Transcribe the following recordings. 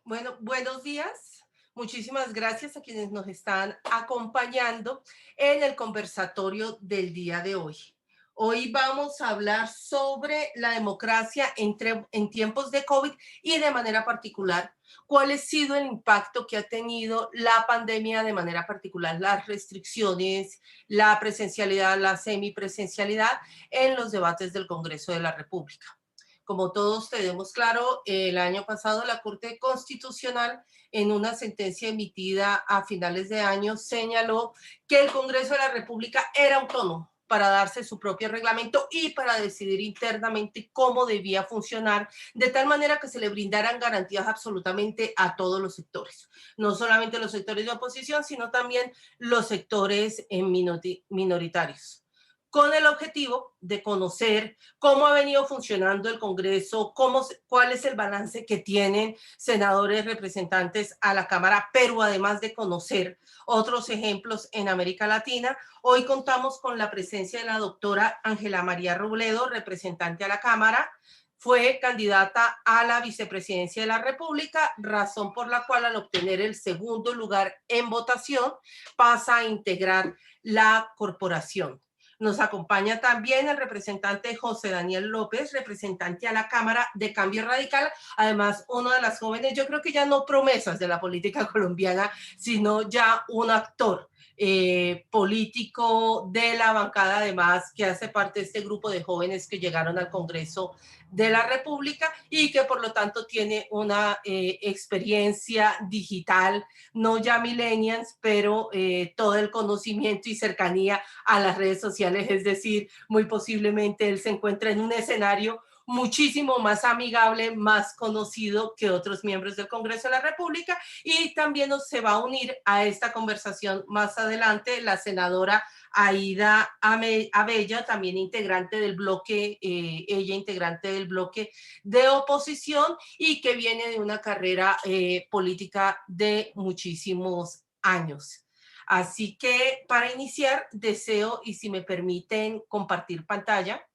Bueno, buenos días. Muchísimas gracias a quienes nos están acompañando en el conversatorio del día de hoy. Hoy vamos a hablar sobre la democracia en tiempos de COVID y de manera particular, cuál ha sido el impacto que ha tenido la pandemia de manera particular, las restricciones, la presencialidad, la semipresencialidad en los debates del Congreso de la República. Como todos tenemos claro, el año pasado la Corte Constitucional, en una sentencia emitida a finales de año, señaló que el Congreso de la República era autónomo para darse su propio reglamento y para decidir internamente cómo debía funcionar, de tal manera que se le brindaran garantías absolutamente a todos los sectores, no solamente los sectores de oposición, sino también los sectores minoritarios, con el objetivo de conocer cómo ha venido funcionando el Congreso, cuál es el balance que tienen senadores representantes a la Cámara, pero además de conocer otros ejemplos en América Latina, hoy contamos con la presencia de la doctora Ángela María Robledo, representante a la Cámara. Fue candidata a la vicepresidencia de la República, razón por la cual al obtener el segundo lugar en votación pasa a integrar la corporación. Nos acompaña también el representante José Daniel López, representante a la Cámara de Cambio Radical, además uno de las jóvenes, yo creo que ya no promesas de la política colombiana, sino ya un actor político de la bancada, además que hace parte de este grupo de jóvenes que llegaron al Congreso de la República y que por lo tanto tiene una experiencia digital, no ya millennials, pero todo el conocimiento y cercanía a las redes sociales, es decir, muy posiblemente él se encuentra en un escenario muchísimo más amigable, más conocido que otros miembros del Congreso de la República, y también se va a unir a esta conversación más adelante la senadora Aida Abella, también integrante del bloque, ella integrante del bloque de oposición y que viene de una carrera política de muchísimos años. Así que para iniciar deseo, y si me permiten, compartir pantalla.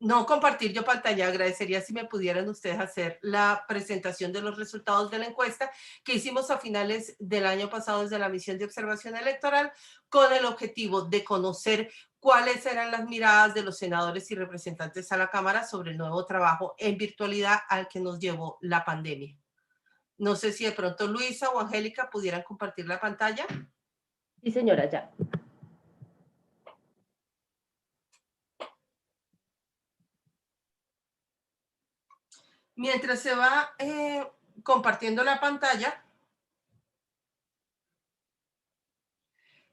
No compartir yo pantalla, agradecería si me pudieran ustedes hacer la presentación de los resultados de la encuesta que hicimos a finales del año pasado desde la misión de observación electoral con el objetivo de conocer cuáles eran las miradas de los senadores y representantes a la Cámara sobre el nuevo trabajo en virtualidad al que nos llevó la pandemia. No sé si de pronto Luisa o Angélica pudieran compartir la pantalla. Sí, señora, ya. Mientras se va compartiendo la pantalla,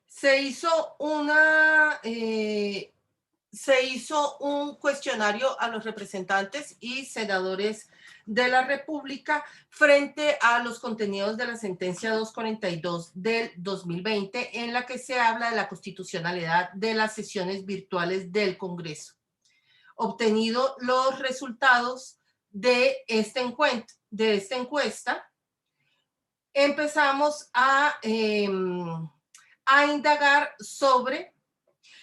se hizo un cuestionario a los representantes y senadores de la República frente a los contenidos de la sentencia 242 del 2020, en la que se habla de la constitucionalidad de las sesiones virtuales del Congreso. Obtenido los resultados de esta encuesta, empezamos a indagar sobre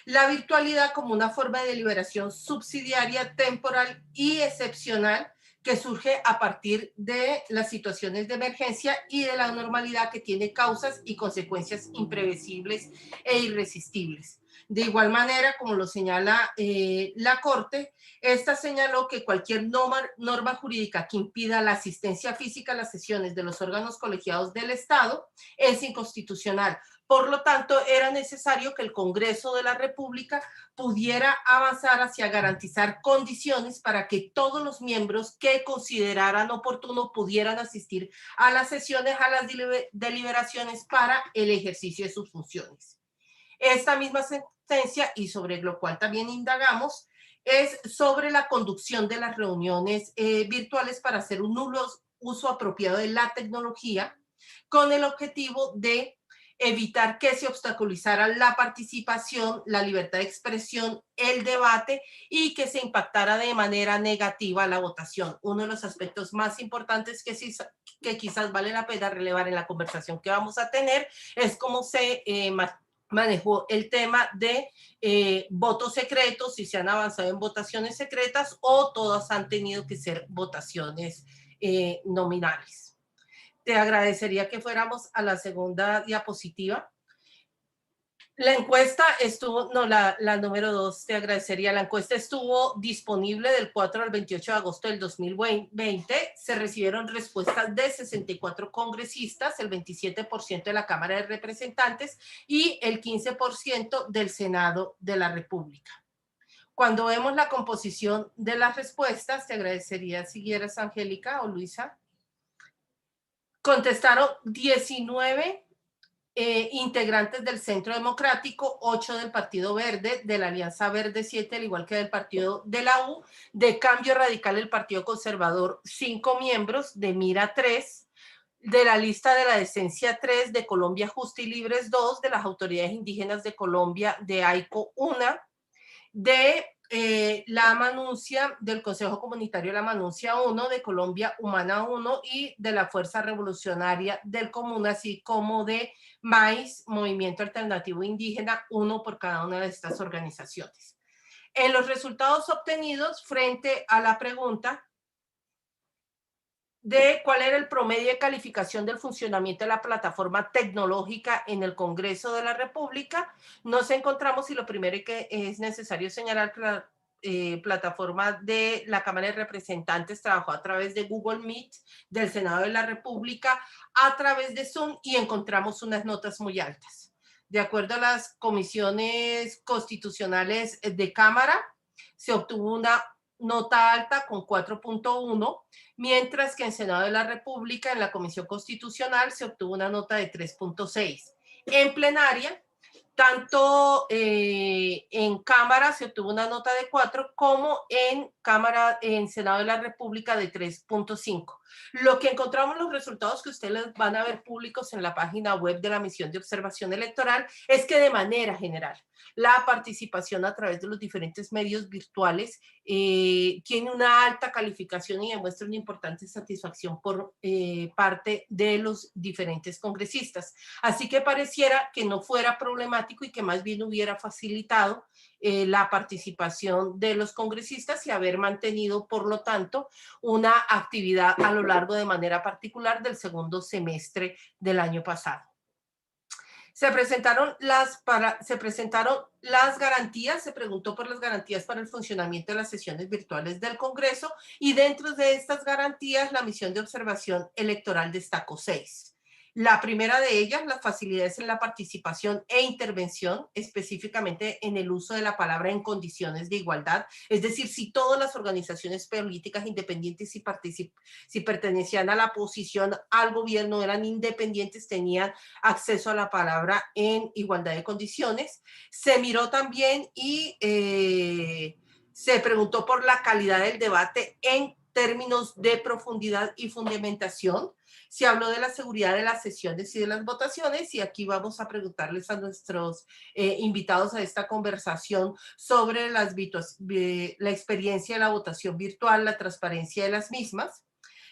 la virtualidad como una forma de deliberación subsidiaria, temporal y excepcional que surge a partir de las situaciones de emergencia y de la normalidad que tiene causas y consecuencias imprevisibles e irresistibles. De igual manera, como lo señala la Corte, esta señaló que cualquier norma jurídica que impida la asistencia física a las sesiones de los órganos colegiados del Estado es inconstitucional. Por lo tanto, era necesario que el Congreso de la República pudiera avanzar hacia garantizar condiciones para que todos los miembros que consideraran oportuno pudieran asistir a las sesiones, a las deliberaciones para el ejercicio de sus funciones. Esta misma sentencia, y sobre lo cual también indagamos, es sobre la conducción de las reuniones virtuales para hacer un nulo uso apropiado de la tecnología con el objetivo de evitar que se obstaculizara la participación, la libertad de expresión, el debate y que se impactara de manera negativa la votación. Uno de los aspectos más importantes que quizás vale la pena relevar en la conversación que vamos a tener es cómo se manejó el tema de votos secretos, si se han avanzado en votaciones secretas o todas han tenido que ser votaciones nominales. Te agradecería que fuéramos a la segunda diapositiva. La encuesta estuvo, no, la número 2, te agradecería. La encuesta estuvo disponible del 4 al 28 de agosto del 2020. Se recibieron respuestas de 64 congresistas, el 27% de la Cámara de Representantes y el 15% del Senado de la República. Cuando vemos la composición de las respuestas, te agradecería siguieras, Angélica o Luisa. Contestaron 19 integrantes del Centro Democrático, 8 del Partido Verde, de la Alianza Verde 7, al igual que del Partido de la U, de Cambio Radical el Partido Conservador 5 miembros, de Mira 3, de la Lista de la Decencia 3, de Colombia Justa y Libres 2, de las Autoridades Indígenas de Colombia, de AICO 1, de la Manuncia, del Consejo Comunitario La Manuncia 1, de Colombia Humana 1 y de la Fuerza Revolucionaria del Común, así como de MAIS, Movimiento Alternativo Indígena, 1 por cada una de estas organizaciones. En los resultados obtenidos frente a la pregunta de cuál era el promedio de calificación del funcionamiento de la plataforma tecnológica en el Congreso de la República, nos encontramos, y lo primero que es necesario señalar, que la plataforma de la Cámara de Representantes trabajó a través de Google Meet, del Senado de la República a través de Zoom, y encontramos unas notas muy altas. De acuerdo a las comisiones constitucionales de Cámara, se obtuvo una nota alta con 4.1, mientras que en Senado de la República, en la Comisión Constitucional, se obtuvo una nota de 3.6. En plenaria, tanto en Cámara se obtuvo una nota de 4, como en Senado de la República de 3.5. Lo que encontramos, los resultados que ustedes van a ver públicos en la página web de la Misión de Observación Electoral, es que de manera general la participación a través de los diferentes medios virtuales tiene una alta calificación y demuestra una importante satisfacción por parte de los diferentes congresistas. Así que pareciera que no fuera problemático y que más bien hubiera facilitado la participación de los congresistas y haber mantenido, por lo tanto, una actividad a lo largo de manera particular del segundo semestre del año pasado. Se presentaron las garantías, se preguntó por las garantías para el funcionamiento de las sesiones virtuales del Congreso, y dentro de estas garantías la Misión de Observación Electoral destacó 6. La primera de ellas, las facilidades en la participación e intervención, específicamente en el uso de la palabra en condiciones de igualdad, es decir, si todas las organizaciones políticas independientes si pertenecían a la oposición al gobierno, eran independientes, tenían acceso a la palabra en igualdad de condiciones. Se miró también y se preguntó por la calidad del debate en términos de profundidad y fundamentación. Se habló de la seguridad de las sesiones y de las votaciones, y aquí vamos a preguntarles a nuestros invitados a esta conversación sobre la experiencia de la votación virtual, la transparencia de las mismas.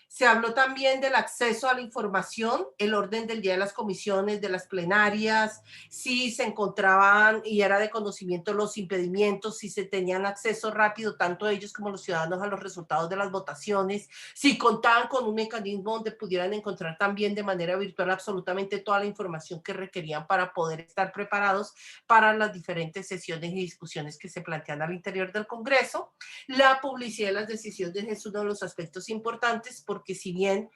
Se habló también del acceso a la información, el orden del día de las comisiones, de las plenarias, si se encontraban y era de conocimiento los impedimentos, si se tenían acceso rápido, tanto ellos como los ciudadanos, a los resultados de las votaciones, si contaban con un mecanismo donde pudieran encontrar también de manera virtual absolutamente toda la información que requerían para poder estar preparados para las diferentes sesiones y discusiones que se plantean al interior del Congreso. La publicidad de las decisiones es uno de los aspectos importantes, porque si bien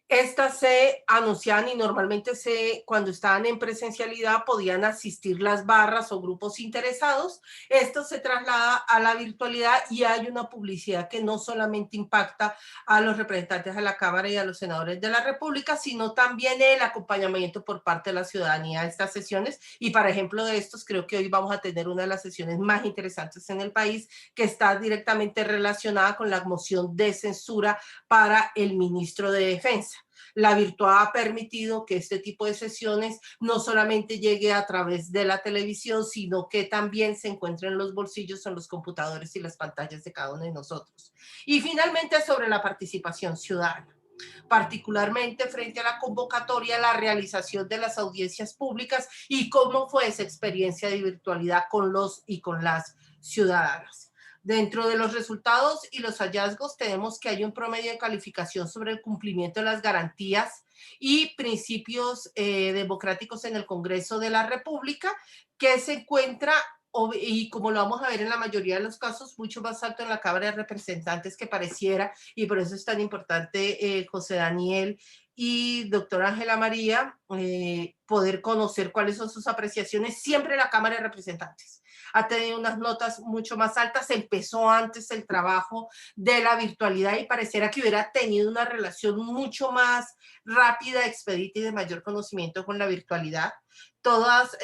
estas se anunciaban y normalmente cuando estaban en presencialidad podían asistir las barras o grupos interesados, esto se traslada a la virtualidad y hay una publicidad que no solamente impacta a los representantes de la Cámara y a los senadores de la República, sino también el acompañamiento por parte de la ciudadanía a estas sesiones. Y para ejemplo de estos, creo que hoy vamos a tener una de las sesiones más interesantes en el país, que está directamente relacionada con la moción de censura para el ministro de Defensa. La virtual ha permitido que este tipo de sesiones no solamente llegue a través de la televisión, sino que también se encuentre en los bolsillos, en los computadores y las pantallas de cada uno de nosotros. Y finalmente, sobre la participación ciudadana, particularmente frente a la convocatoria, la realización de las audiencias públicas y cómo fue esa experiencia de virtualidad con los y con las ciudadanas. Dentro de los resultados y los hallazgos tenemos que hay un promedio de calificación sobre el cumplimiento de las garantías y principios democráticos en el Congreso de la República, que se encuentra, y como lo vamos a ver en la mayoría de los casos, mucho más alto en la Cámara de Representantes que pareciera, y por eso es tan importante, José Daniel y doctora Ángela María, poder conocer cuáles son sus apreciaciones siempre en la Cámara de Representantes. Ha tenido unas notas mucho más altas, empezó antes el trabajo de la virtualidad y pareciera que hubiera tenido una relación mucho más rápida, expedita y de mayor conocimiento con la virtualidad. Todas,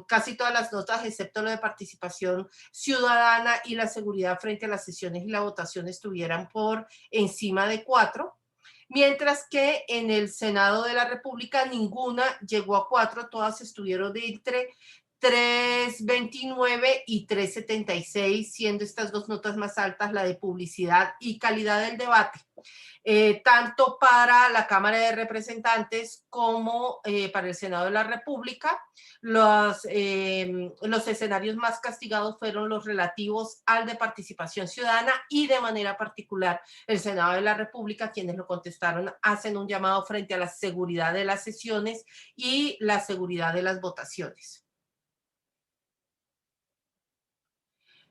casi todas las notas, excepto lo de participación ciudadana y la seguridad frente a las sesiones y la votación, estuvieran por encima de 4. Mientras que en el Senado de la República ninguna llegó a 4, todas estuvieron de entre 3.29 y 3.76, siendo estas dos notas más altas la de publicidad y calidad del debate. Tanto para la Cámara de Representantes como para el Senado de la República. Los escenarios más castigados fueron los relativos al de participación ciudadana y de manera particular el Senado de la República, quienes lo contestaron, hacen un llamado frente a la seguridad de las sesiones y la seguridad de las votaciones.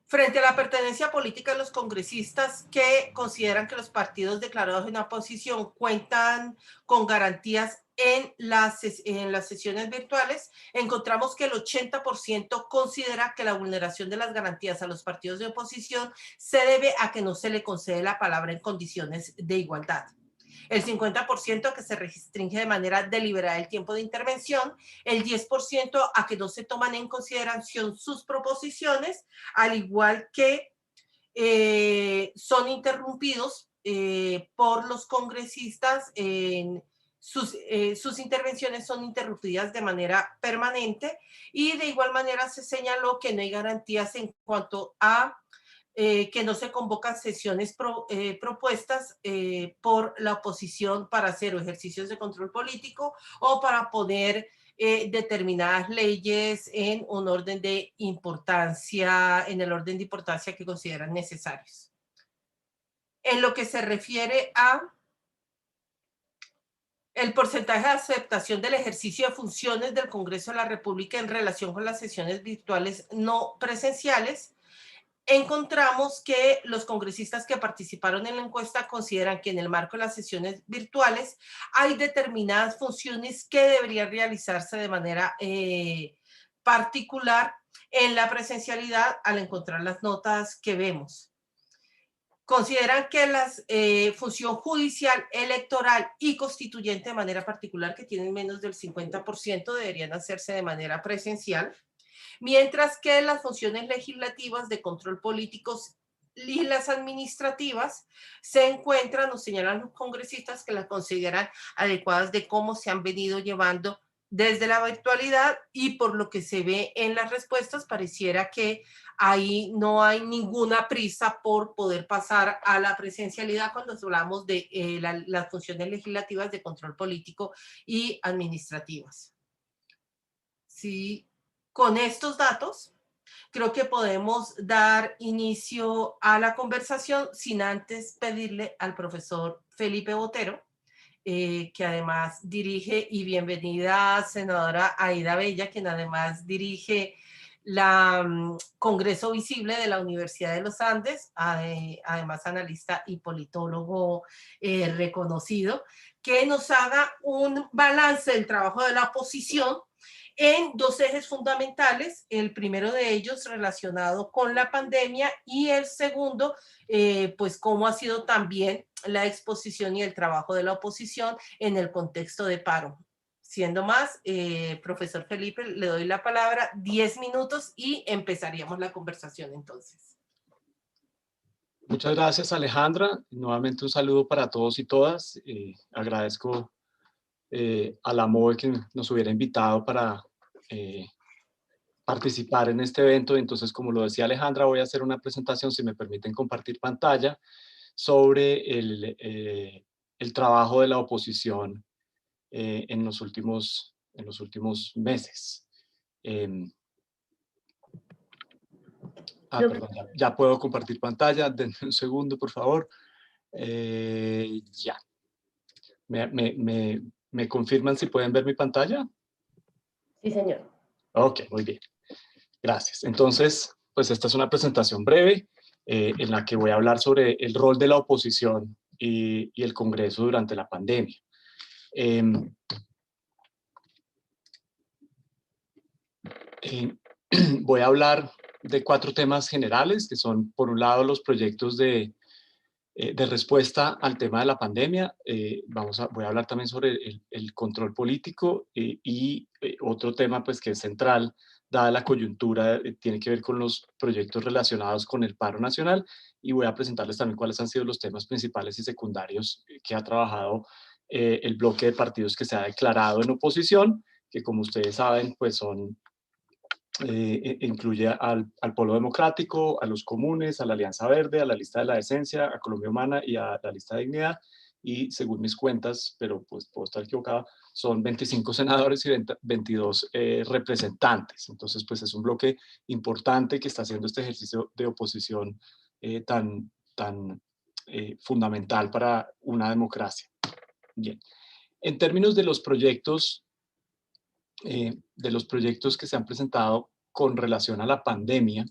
Frente a la pertenencia política de los congresistas que consideran que los partidos declarados en oposición cuentan con garantías en las sesiones virtuales, encontramos que el 80% considera que la vulneración de las garantías a los partidos de oposición se debe a que no se le concede la palabra en condiciones de igualdad. El 50% a que se restringe de manera deliberada el tiempo de intervención, el 10% a que no se toman en consideración sus proposiciones, al igual que son interrumpidos por los congresistas en sus intervenciones son interrumpidas de manera permanente, y de igual manera se señaló que no hay garantías en cuanto a que no se convocan sesiones propuestas por la oposición para hacer ejercicios de control político o para poner determinadas leyes en un orden de importancia, en el orden de importancia que consideran necesarios. En lo que se refiere a el porcentaje de aceptación del ejercicio de funciones del Congreso de la República en relación con las sesiones virtuales no presenciales, encontramos que los congresistas que participaron en la encuesta consideran que en el marco de las sesiones virtuales hay determinadas funciones que deberían realizarse de manera particular en la presencialidad al encontrar las notas que vemos. Consideran que la función judicial, electoral y constituyente de manera particular, que tienen menos del 50%, deberían hacerse de manera presencial, mientras que las funciones legislativas de control políticos y las administrativas se encuentran o señalan los congresistas que las consideran adecuadas de cómo se han venido llevando desde la virtualidad, y por lo que se ve en las respuestas pareciera que ahí no hay ninguna prisa por poder pasar a la presencialidad cuando hablamos de las funciones legislativas de control político y administrativas. Sí, con estos datos creo que podemos dar inicio a la conversación sin antes pedirle al profesor Felipe Botero, que además dirige, y bienvenida senadora Aida Bella, quien además dirige la Congreso Visible de la Universidad de los Andes, además analista y politólogo reconocido, que nos haga un balance del trabajo de la oposición en dos ejes fundamentales, el primero de ellos relacionado con la pandemia y el segundo, pues cómo ha sido también la exposición y el trabajo de la oposición en el contexto de paro. Siendo más, profesor Felipe, le doy la palabra, 10 minutos y empezaríamos la conversación entonces. Muchas gracias, Alejandra. Nuevamente un saludo para todos y todas. Agradezco a la MOE que nos hubiera invitado para participar en este evento. Entonces, como lo decía Alejandra, voy a hacer una presentación, si me permiten compartir pantalla, sobre el trabajo de la oposición en los últimos meses. Lo que Perdón, ya puedo compartir pantalla. Denme un segundo, por favor. Ya. ¿Me confirman si pueden ver mi pantalla? Sí, señor. Ok, muy bien. Gracias. Entonces, pues esta es una presentación breve en la que voy a hablar sobre el rol de la oposición y el Congreso durante la pandemia. Em, Voy a hablar de 4 temas generales, que son, por un lado, los proyectos de respuesta al tema de la pandemia. Voy a hablar también sobre el control político y otro tema pues, que es central, dada la coyuntura, tiene que ver con los proyectos relacionados con el paro nacional, y voy a presentarles también cuáles han sido los temas principales y secundarios que ha trabajado el bloque de partidos que se ha declarado en oposición, que como ustedes saben, pues son incluye al Polo Democrático, a los comunes, a la Alianza Verde, a la Lista de la Decencia, a Colombia Humana y a la Lista de Dignidad. Y según mis cuentas, pero pues puedo estar equivocado, son 25 senadores y 22 representantes. Entonces, pues es un bloque importante que está haciendo este ejercicio de oposición tan fundamental para una democracia. Bien. En términos de los proyectos que se han presentado con relación a la pandemia,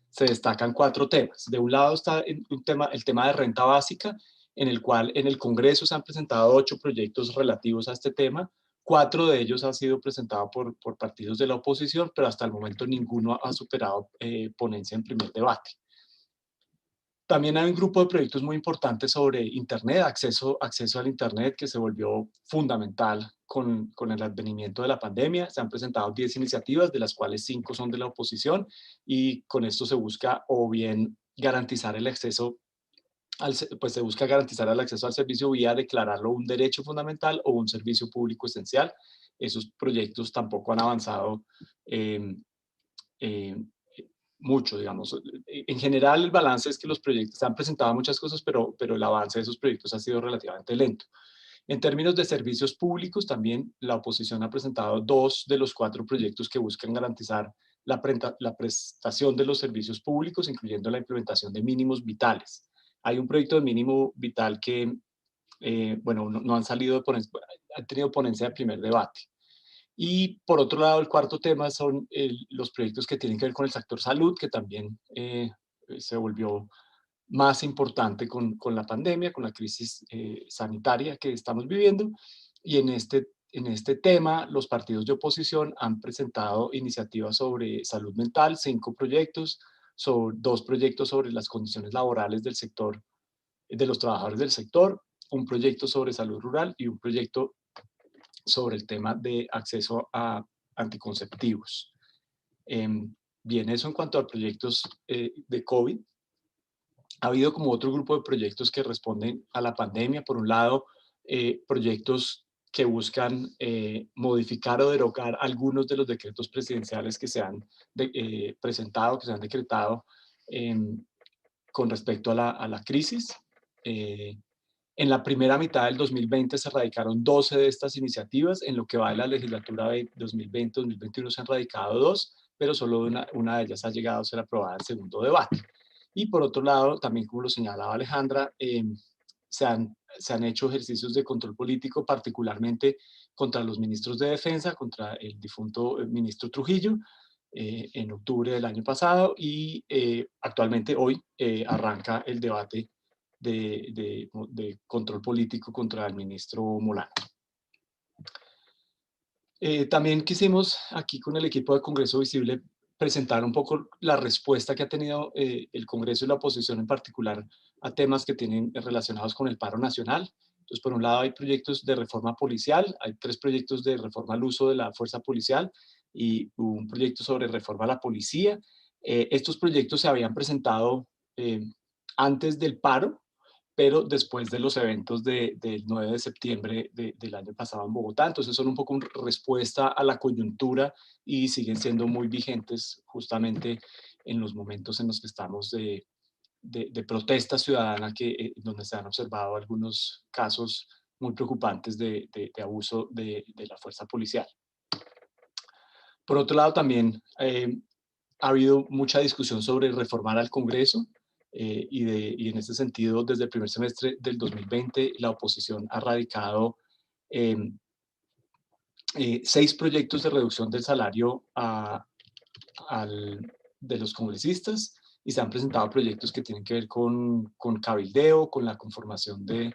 se destacan 4 temas. De un lado está el tema de renta básica, en el cual en el Congreso se han presentado 8 proyectos relativos a este tema. 4 de ellos han sido presentados por partidos de la oposición, pero hasta el momento ninguno ha superado ponencia en primer debate. También hay un grupo de proyectos muy importantes sobre Internet, acceso al Internet, que se volvió fundamental con el advenimiento de la pandemia. Se han presentado 10 iniciativas, de las cuales 5 son de la oposición, y con esto se busca o bien garantizar el acceso pues se busca garantizar el acceso al servicio vía declararlo un derecho fundamental o un servicio público esencial. Esos proyectos tampoco han avanzado eh, eh, mucho, digamos. En general, el balance es que los proyectos se han presentado muchas cosas, pero el avance de esos proyectos ha sido relativamente lento. En términos de servicios públicos, también la oposición ha presentado 2 de los 4 proyectos que buscan garantizar la prestación de los servicios públicos, incluyendo la implementación de mínimos vitales. Hay un proyecto de mínimo vital que, bueno, no han salido de ponencia, han tenido ponencia de primer debate. Y por otro lado, el cuarto tema son los proyectos que tienen que ver con el sector salud, que también se volvió más importante con la pandemia, con la crisis sanitaria que estamos viviendo. Y en este tema, los partidos de oposición han presentado iniciativas sobre salud mental, 5 proyectos, 2 proyectos sobre las condiciones laborales del sector, de los trabajadores del sector, un proyecto sobre salud rural y un proyecto sobre el tema de acceso a anticonceptivos. Bien, eso en cuanto a proyectos de COVID. Ha habido como otro grupo de proyectos que responden a la pandemia. Por un lado, proyectos que buscan modificar o derogar algunos de los decretos presidenciales que se han presentado, que se han decretado con respecto a la crisis. En la primera mitad del 2020 se radicaron 12 de estas iniciativas. En lo que va de la legislatura de 2020-2021 se han radicado 2, pero solo una de ellas ha llegado a ser aprobada en segundo debate. Y por otro lado, también como lo señalaba Alejandra, se han hecho ejercicios de control político, particularmente contra los ministros de defensa, contra el difunto ministro Trujillo, en octubre del año pasado, y actualmente hoy arranca el debate de control político contra el ministro Molano. También quisimos aquí con el equipo de Congreso Visible presentar un poco la respuesta que ha tenido el Congreso y la oposición en particular a temas que tienen relacionados con el paro nacional. Entonces, por un lado hay proyectos de reforma policial, hay 3 proyectos de reforma al uso de la fuerza policial y un proyecto sobre reforma a la policía. Estos proyectos se habían presentado antes del paro, pero después de los eventos del 9 de septiembre del año pasado en Bogotá. Entonces son un poco una respuesta a la coyuntura y siguen siendo muy vigentes justamente en los momentos en los que estamos de protesta ciudadana, donde se han observado algunos casos muy preocupantes de abuso de la fuerza policial. Por otro lado, también ha habido mucha discusión sobre reformar al Congreso, y en ese sentido, desde el primer semestre del 2020, la oposición ha radicado 6 proyectos de reducción del salario de los congresistas, y se han presentado proyectos que tienen que ver con cabildeo, con la conformación de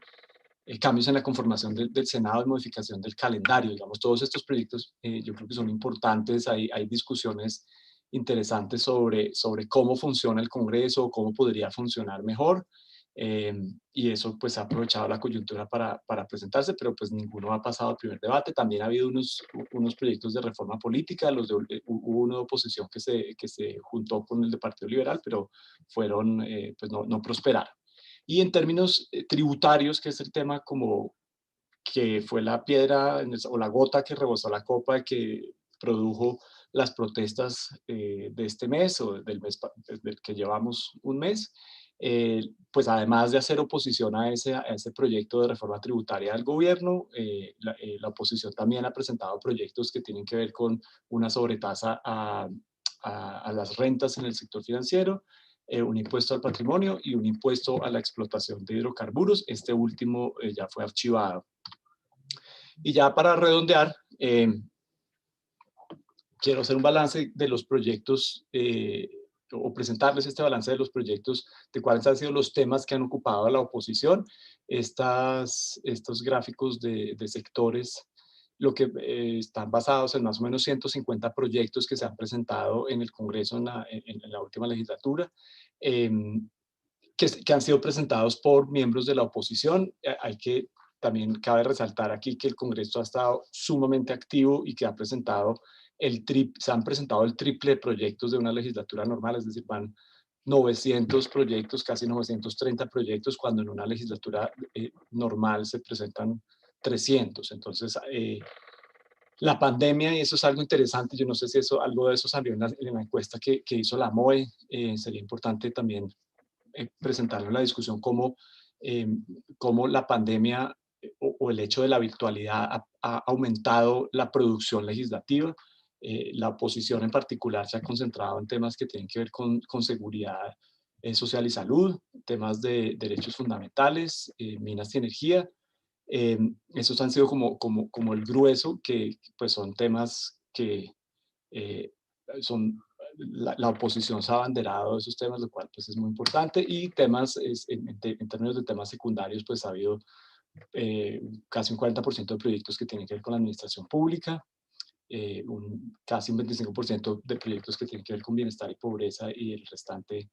cambios en la conformación del Senado y modificación del calendario. Digamos, todos estos proyectos yo creo que son importantes. Hay discusiones interesantes sobre cómo funciona el Congreso, cómo podría funcionar mejor, y eso pues ha aprovechado la coyuntura para presentarse, pero pues ninguno ha pasado al primer debate. También ha habido unos proyectos de reforma política, hubo uno de oposición que se juntó con el del Partido Liberal, pero fueron, pues no prosperaron. Y en términos tributarios, que es el tema como que fue la piedra o la gota que rebosó la copa, que produjo las protestas de este mes o del mes del que llevamos un mes, pues además de hacer oposición a ese proyecto de reforma tributaria del gobierno, la oposición también ha presentado proyectos que tienen que ver con una sobretasa a las rentas en el sector financiero, un impuesto al patrimonio y un impuesto a la explotación de hidrocarburos. Este último ya fue archivado. Y ya para redondear, quiero hacer un balance de los proyectos, o presentarles este balance de los proyectos, de cuáles han sido los temas que han ocupado a la oposición. Estos gráficos de sectores, lo que están basados en más o menos 150 proyectos que se han presentado en el Congreso en la última legislatura, que han sido presentados por miembros de la oposición. También cabe resaltar aquí que el Congreso ha estado sumamente activo y que se han presentado el triple de proyectos de una legislatura normal, es decir, van 900 proyectos, casi 930 proyectos, cuando en una legislatura normal se presentan 300. Entonces, la pandemia, y eso es algo interesante, yo no sé si algo de eso salió en la encuesta que hizo la MOE, sería importante también presentarlo en la discusión, cómo la pandemia o el hecho de la virtualidad ha aumentado la producción legislativa. La oposición en particular se ha concentrado en temas que tienen que ver con seguridad social y salud, temas de derechos fundamentales, minas y energía. Esos han sido como el grueso, que pues son temas que la oposición se ha abanderado de esos temas, lo cual pues es muy importante. Y temas, en términos de temas secundarios, pues ha habido casi un 40% de proyectos que tienen que ver con la administración pública, casi un 25% de proyectos que tienen que ver con bienestar y pobreza, y el restante,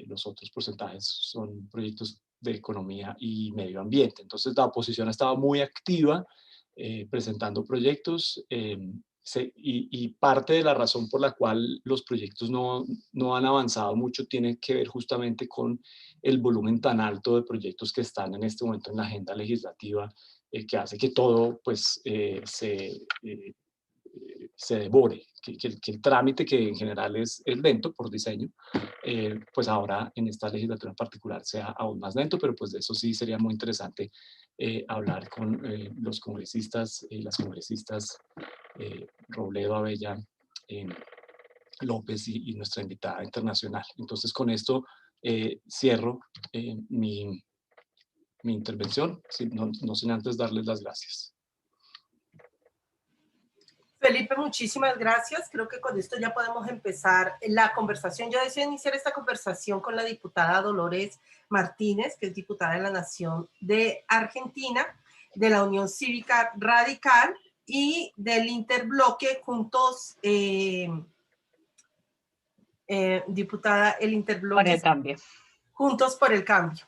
los otros porcentajes, son proyectos de economía y medio ambiente. Entonces la oposición ha estado muy activa presentando proyectos, y parte de la razón por la cual los proyectos no han avanzado mucho tiene que ver justamente con el volumen tan alto de proyectos que están en este momento en la agenda legislativa, que hace que todo pues se devore, que el trámite, que en general es lento por diseño, pues ahora en esta legislatura en particular sea aún más lento, pero pues de eso sí sería muy interesante hablar con los congresistas, las congresistas Robledo, Abella, López y nuestra invitada internacional. Entonces con esto cierro mi intervención, no sin antes darles las gracias. Felipe, muchísimas gracias. Creo que con esto ya podemos empezar la conversación. Yo deseo iniciar esta conversación con la diputada Dolores Martínez, que es diputada de la Nación de Argentina, de la Unión Cívica Radical y del Interbloque Juntos, diputada, el Interbloque Por el cambio. Juntos por el Cambio.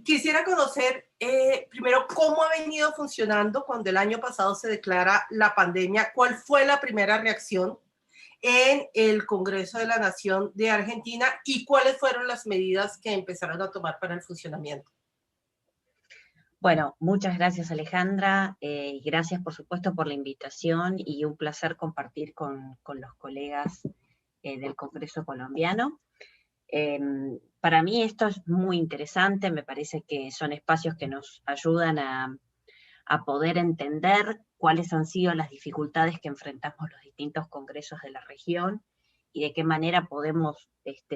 Quisiera conocer primero cómo ha venido funcionando cuando el año pasado se declara la pandemia. ¿Cuál fue la primera reacción en el Congreso de la Nación de Argentina y cuáles fueron las medidas que empezaron a tomar para el funcionamiento? Bueno, muchas gracias, Alejandra, y gracias por supuesto por la invitación, y un placer compartir con los colegas del Congreso colombiano. Para mí esto es muy interesante, me parece que son espacios que nos ayudan a poder entender cuáles han sido las dificultades que enfrentamos los distintos congresos de la región, y de qué manera podemos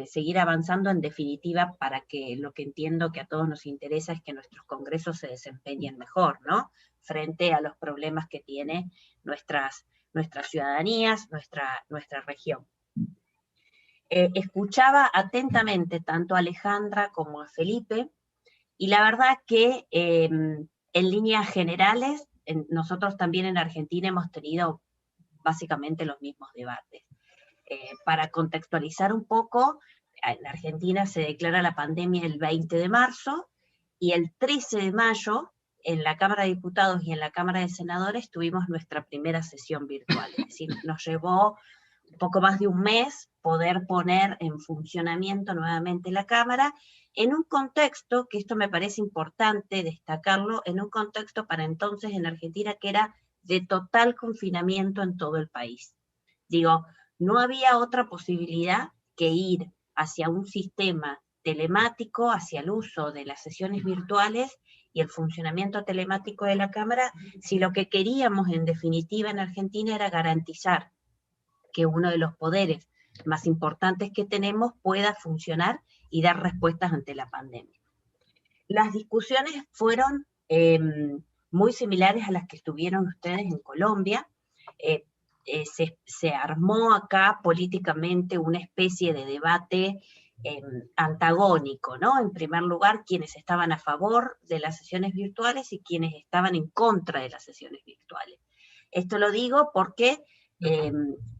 seguir avanzando, en definitiva, para que lo que entiendo que a todos nos interesa es que nuestros congresos se desempeñen mejor, ¿no? Frente a los problemas que tiene nuestras ciudadanías, nuestra región. Escuchaba atentamente tanto a Alejandra como a Felipe, y la verdad que en líneas generales, nosotros también en Argentina hemos tenido básicamente los mismos debates. Para contextualizar un poco, en Argentina se declara la pandemia el 20 de marzo, y el 13 de mayo, en la Cámara de Diputados y en la Cámara de Senadores, tuvimos nuestra primera sesión virtual. Es decir, nos llevó un poco más de un mes poder poner en funcionamiento nuevamente la Cámara, en un contexto, que esto me parece importante destacarlo, en un contexto para entonces en Argentina que era de total confinamiento en todo el país. Digo, no había otra posibilidad que ir hacia un sistema telemático, hacia el uso de las sesiones virtuales y el funcionamiento telemático de la Cámara, si lo que queríamos en definitiva en Argentina era garantizar que uno de los poderes más importantes que tenemos pueda funcionar y dar respuestas ante la pandemia. Las discusiones fueron muy similares a las que estuvieron ustedes en Colombia. Se armó acá políticamente una especie de debate antagónico, ¿no? En primer lugar, quienes estaban a favor de las sesiones virtuales y quienes estaban en contra de las sesiones virtuales. Esto lo digo porque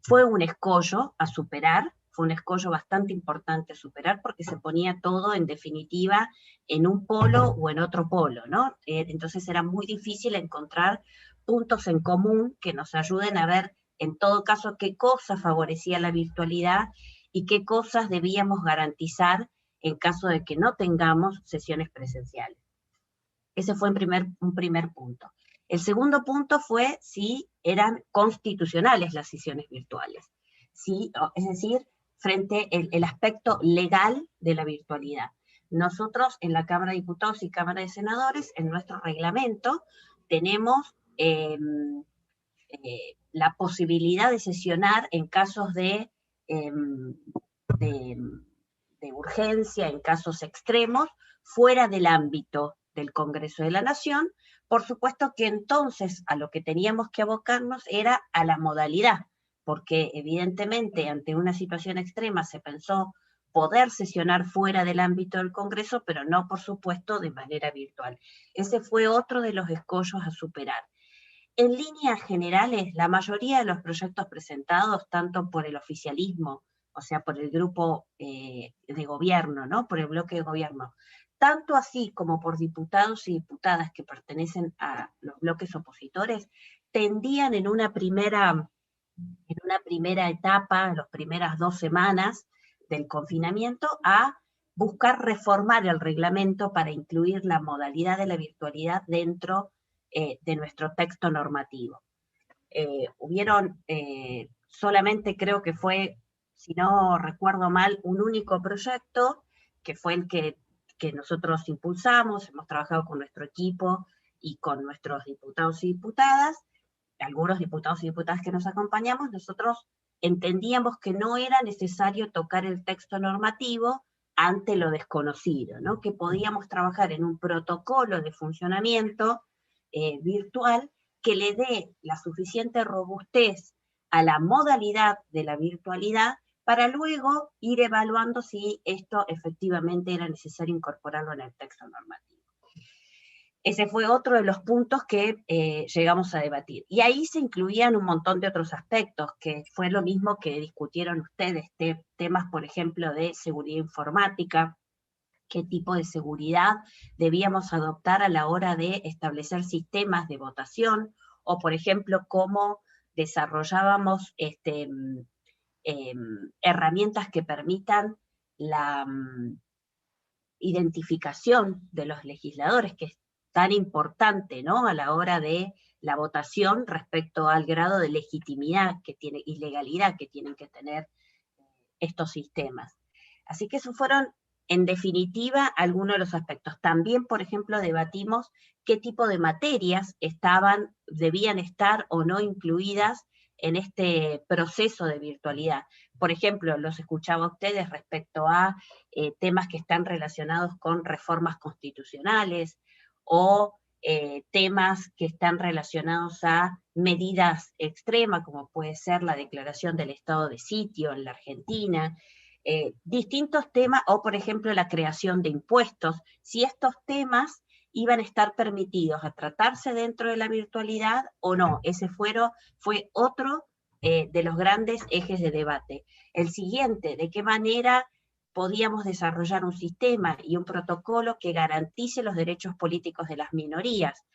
fue un escollo a superar, fue un escollo bastante importante a superar, porque se ponía todo, en definitiva, en un polo o en otro polo, ¿no? Entonces era muy difícil encontrar puntos en común que nos ayuden a ver, en todo caso, qué cosas favorecía la virtualidad y qué cosas debíamos garantizar en caso de que no tengamos sesiones presenciales. Ese fue un primer punto. El segundo punto fue si eran constitucionales las sesiones virtuales, ¿sí? Es decir, frente al aspecto legal de la virtualidad. Nosotros en la Cámara de Diputados y Cámara de Senadores, en nuestro reglamento, tenemos la posibilidad de sesionar en casos de urgencia, en casos extremos, fuera del ámbito del Congreso de la Nación. Por supuesto que entonces a lo que teníamos que abocarnos era a la modalidad, porque evidentemente ante una situación extrema se pensó poder sesionar fuera del ámbito del Congreso, pero no, por supuesto, de manera virtual. Ese fue otro de los escollos a superar. En líneas generales, la mayoría de los proyectos presentados, tanto por el oficialismo, o sea, por el grupo de gobierno, ¿no? Por el bloque de gobierno, tanto así como por diputados y diputadas que pertenecen a los bloques opositores, tendían en una primera etapa, en las primeras 2 semanas del confinamiento, a buscar reformar el reglamento para incluir la modalidad de la virtualidad dentro de nuestro texto normativo. Hubieron solamente, creo que fue, si no recuerdo mal, un único proyecto, que fue el que nosotros impulsamos, hemos trabajado con nuestro equipo y con nuestros diputados y diputadas, algunos diputados y diputadas que nos acompañamos. Nosotros entendíamos que no era necesario tocar el texto normativo ante lo desconocido, ¿no? Que podíamos trabajar en un protocolo de funcionamiento virtual que le dé la suficiente robustez a la modalidad de la virtualidad para luego ir evaluando si esto efectivamente era necesario incorporarlo en el texto normativo. Ese fue otro de los puntos que llegamos a debatir. Y ahí se incluían un montón de otros aspectos, que fue lo mismo que discutieron ustedes, temas, por ejemplo, de seguridad informática, qué tipo de seguridad debíamos adoptar a la hora de establecer sistemas de votación, o por ejemplo, cómo desarrollábamos herramientas que permitan la identificación de los legisladores, que es tan importante, ¿no?, a la hora de la votación respecto al grado de legitimidad que tiene y legalidad que tienen que tener estos sistemas. Así que esos fueron, en definitiva, algunos de los aspectos. También, por ejemplo, debatimos qué tipo de materias debían estar o no incluidas en este proceso de virtualidad. Por ejemplo, los escuchaba a ustedes respecto a temas que están relacionados con reformas constitucionales o temas que están relacionados a medidas extremas, como puede ser la declaración del estado de sitio en la Argentina, distintos temas, o por ejemplo la creación de impuestos, si estos temas iban a estar permitidos a tratarse dentro de la virtualidad o no. Ese fue otro de los grandes ejes de debate. El siguiente, de qué manera podíamos desarrollar un sistema y un protocolo que garantice los derechos políticos de las minorías.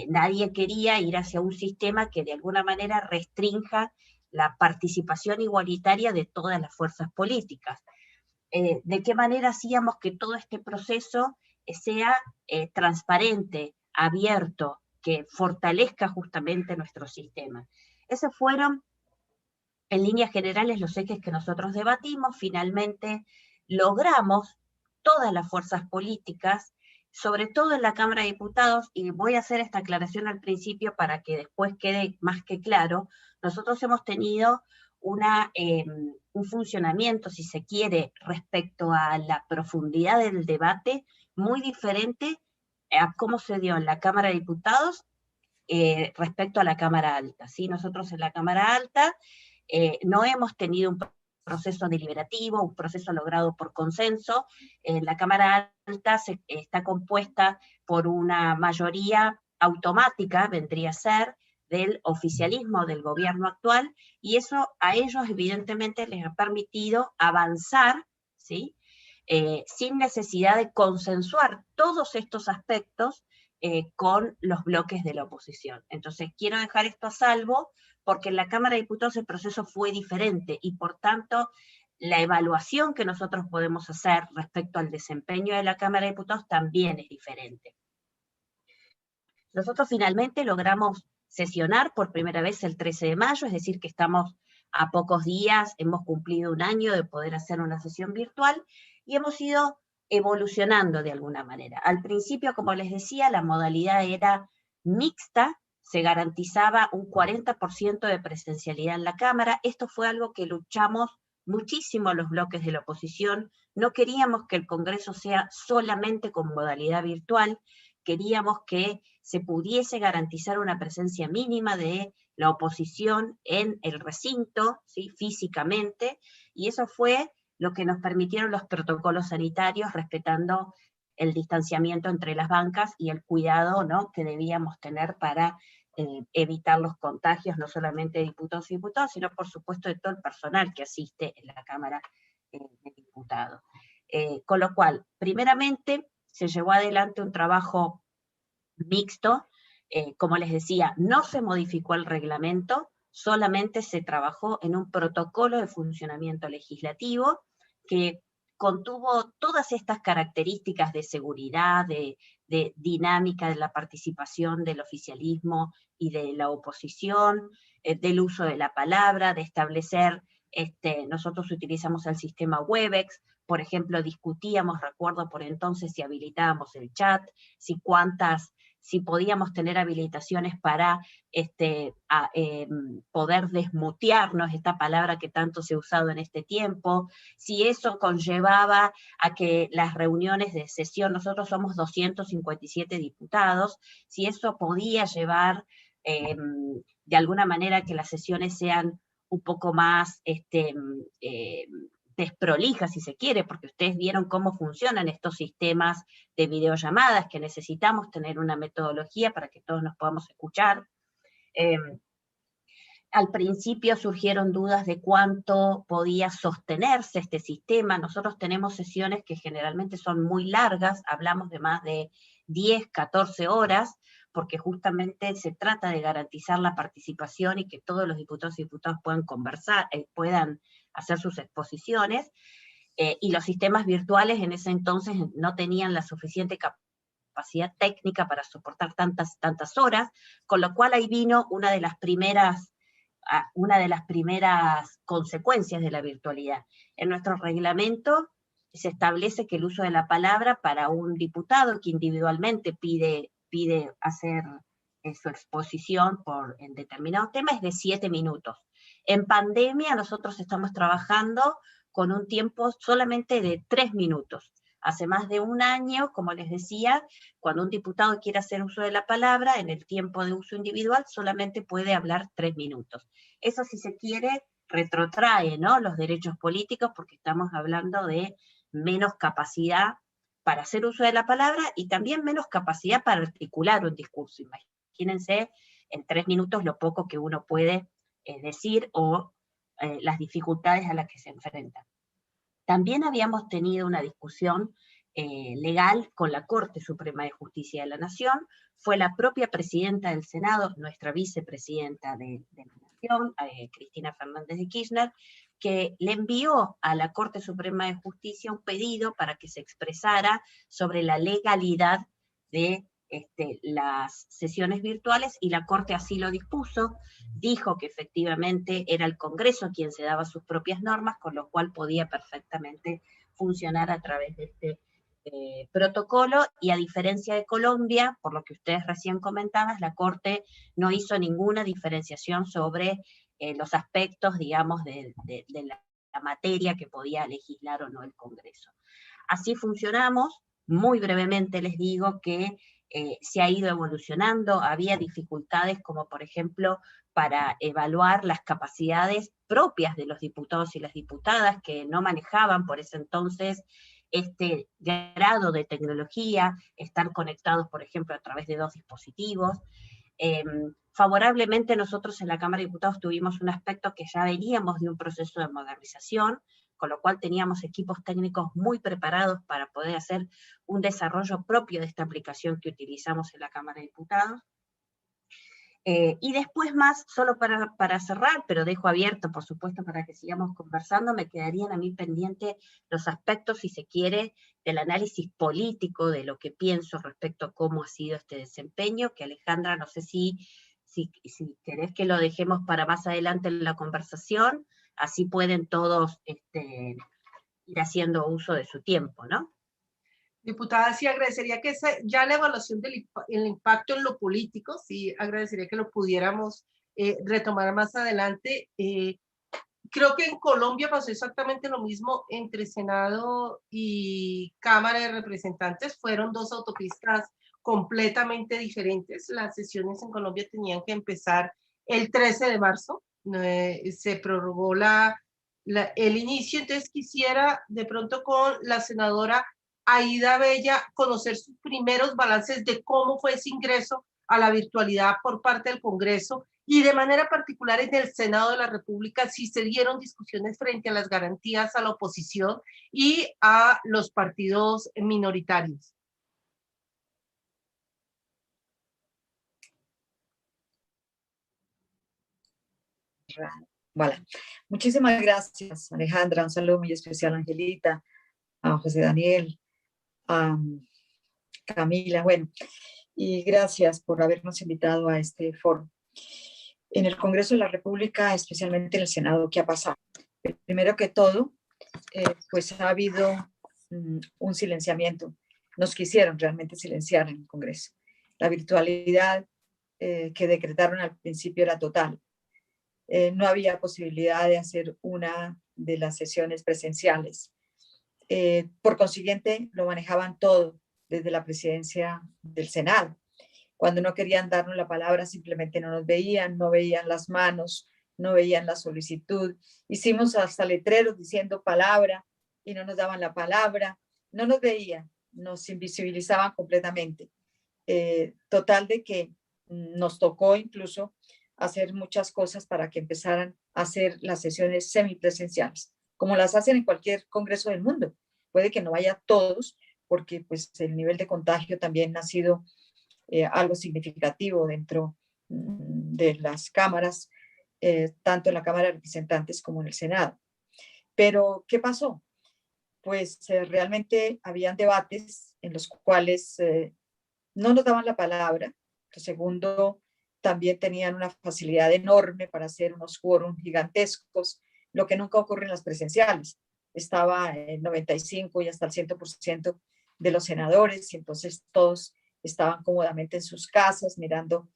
Nadie quería ir hacia un sistema que de alguna manera restrinja la participación igualitaria de todas las fuerzas políticas. De qué manera hacíamos que todo este proceso sea transparente, abierto, que fortalezca justamente nuestro sistema. Esos fueron, en líneas generales, los ejes que nosotros debatimos. Finalmente logramos todas las fuerzas políticas, sobre todo en la Cámara de Diputados, y voy a hacer esta aclaración al principio para que después quede más que claro. Nosotros hemos tenido un funcionamiento, si se quiere, respecto a la profundidad del debate, muy diferente a cómo se dio en la Cámara de Diputados respecto a la Cámara Alta, ¿sí? Nosotros en la Cámara Alta no hemos tenido un proceso deliberativo, un proceso logrado por consenso. La Cámara Alta está compuesta por una mayoría automática, vendría a ser, del oficialismo del gobierno actual, y eso a ellos evidentemente les ha permitido avanzar, ¿sí? Sin necesidad de consensuar todos estos aspectos con los bloques de la oposición. Entonces quiero dejar esto a salvo, porque en la Cámara de Diputados el proceso fue diferente, y por tanto la evaluación que nosotros podemos hacer respecto al desempeño de la Cámara de Diputados también es diferente. Nosotros finalmente logramos sesionar por primera vez el 13 de mayo, es decir que estamos a pocos días, hemos cumplido un año de poder hacer una sesión virtual, y hemos ido evolucionando de alguna manera. Al principio, como les decía, la modalidad era mixta, se garantizaba un 40% de presencialidad en la Cámara. Esto fue algo que luchamos muchísimo los bloques de la oposición. No queríamos que el Congreso sea solamente con modalidad virtual, queríamos que se pudiese garantizar una presencia mínima de la oposición en el recinto, ¿sí? Físicamente, y eso fue lo que nos permitieron los protocolos sanitarios, respetando el distanciamiento entre las bancas y el cuidado, ¿no?, que debíamos tener para evitar los contagios, no solamente de diputados y diputadas, sino por supuesto de todo el personal que asiste en la Cámara de Diputados. Con lo cual, primeramente, se llevó adelante un trabajo mixto. Como les decía, no se modificó el reglamento, solamente se trabajó en un protocolo de funcionamiento legislativo que contuvo todas estas características de seguridad, de dinámica de la participación del oficialismo y de la oposición, del uso de la palabra, de establecer, nosotros utilizamos el sistema Webex, por ejemplo, discutíamos, recuerdo por entonces, si habilitábamos el chat, si podíamos tener habilitaciones para poder desmutearnos, esta palabra que tanto se ha usado en este tiempo, si eso conllevaba a que las reuniones de sesión, nosotros somos 257 diputados, si eso podía llevar de alguna manera que las sesiones sean un poco más desprolijas, si se quiere, porque ustedes vieron cómo funcionan estos sistemas de videollamadas, que necesitamos tener una metodología para que todos nos podamos escuchar. Al principio surgieron dudas de cuánto podía sostenerse este sistema. Nosotros tenemos sesiones que generalmente son muy largas, hablamos de más de 10, 14 horas, porque justamente se trata de garantizar la participación y que todos los diputados y diputadas puedan conversar, puedan hacer sus exposiciones, y los sistemas virtuales en ese entonces no tenían la suficiente capacidad técnica para soportar tantas horas, con lo cual ahí vino una de las primeras consecuencias de la virtualidad. En nuestro reglamento se establece que el uso de la palabra para un diputado que individualmente pide hacer su exposición en determinado tema es de 7 minutos. En pandemia nosotros estamos trabajando con un tiempo solamente de 3 minutos. Hace más de un año, como les decía, cuando un diputado quiere hacer uso de la palabra, en el tiempo de uso individual solamente puede hablar 3 minutos. Eso, si se quiere, retrotrae, ¿no?, los derechos políticos, porque estamos hablando de menos capacidad para hacer uso de la palabra y también menos capacidad para articular un discurso. Imagínense en 3 minutos lo poco que uno puede decir o las dificultades a las que se enfrenta. También habíamos tenido una discusión legal con la Corte Suprema de Justicia de la Nación. Fue la propia presidenta del Senado, nuestra vicepresidenta de la Nación, Cristina Fernández de Kirchner, que le envió a la Corte Suprema de Justicia un pedido para que se expresara sobre la legalidad de las sesiones virtuales, y la Corte así lo dispuso. Dijo que efectivamente era el Congreso quien se daba sus propias normas, con lo cual podía perfectamente funcionar a través de este protocolo, y a diferencia de Colombia, por lo que ustedes recién comentaban, la Corte no hizo ninguna diferenciación sobre los aspectos, digamos, de la materia que podía legislar o no el Congreso. Así funcionamos. Muy brevemente les digo que se ha ido evolucionando. Había dificultades como, por ejemplo, para evaluar las capacidades propias de los diputados y las diputadas, que no manejaban por ese entonces este grado de tecnología, estar conectados, por ejemplo, a través de 2 dispositivos. Favorablemente nosotros en la Cámara de Diputados tuvimos un aspecto que ya veníamos de un proceso de modernización, con lo cual teníamos equipos técnicos muy preparados para poder hacer un desarrollo propio de esta aplicación que utilizamos en la Cámara de Diputados. Y después más, solo para cerrar, pero dejo abierto, por supuesto, para que sigamos conversando, me quedarían a mí pendientes los aspectos, si se quiere, del análisis político, de lo que pienso respecto a cómo ha sido este desempeño, que Alejandra, no sé si querés que lo dejemos para más adelante en la conversación, así pueden todos ir haciendo uso de su tiempo, ¿no? Diputada, sí agradecería que ya la evaluación del impacto en lo político, sí agradecería que lo pudiéramos retomar más adelante. Creo que en Colombia pasó exactamente lo mismo entre Senado y Cámara de Representantes. Fueron 2 autopistas completamente diferentes. Las sesiones en Colombia tenían que empezar el 13 de marzo. Se prorrogó el inicio. Entonces quisiera de pronto con la senadora Aida Bella conocer sus primeros balances de cómo fue ese ingreso a la virtualidad por parte del Congreso, y de manera particular en el Senado de la República, si se dieron discusiones frente a las garantías a la oposición y a los partidos minoritarios. Vale. Muchísimas gracias, Alejandra. Un saludo muy especial a Angelita, a José Daniel, a Camila. Bueno, y gracias por habernos invitado a este foro. En el Congreso de la República, especialmente en el Senado, ¿qué ha pasado? Primero que todo, pues ha habido un silenciamiento. Nos quisieron realmente silenciar en el Congreso. La virtualidad que decretaron al principio era total. No había posibilidad de hacer una de las sesiones presenciales. Por consiguiente, lo manejaban todo desde la presidencia del Senado. Cuando no querían darnos la palabra, simplemente no nos veían, no veían las manos, no veían la solicitud. Hicimos hasta letreros diciendo palabra y no nos daban la palabra, no nos veían, nos invisibilizaban completamente. Total de que nos tocó incluso hacer muchas cosas para que empezaran a hacer las sesiones semipresenciales, como las hacen en cualquier congreso del mundo. Puede que no vaya todos, porque pues el nivel de contagio también ha sido algo significativo dentro de las cámaras, tanto en la Cámara de Representantes como en el Senado. Pero, ¿qué pasó? Pues realmente habían debates en los cuales no nos daban la palabra. Segundo, también tenían una facilidad enorme para hacer unos quórum gigantescos, lo que nunca ocurre en las presenciales. Estaba el 95 y hasta el 100% de los senadores, y entonces todos estaban cómodamente en sus casas mirando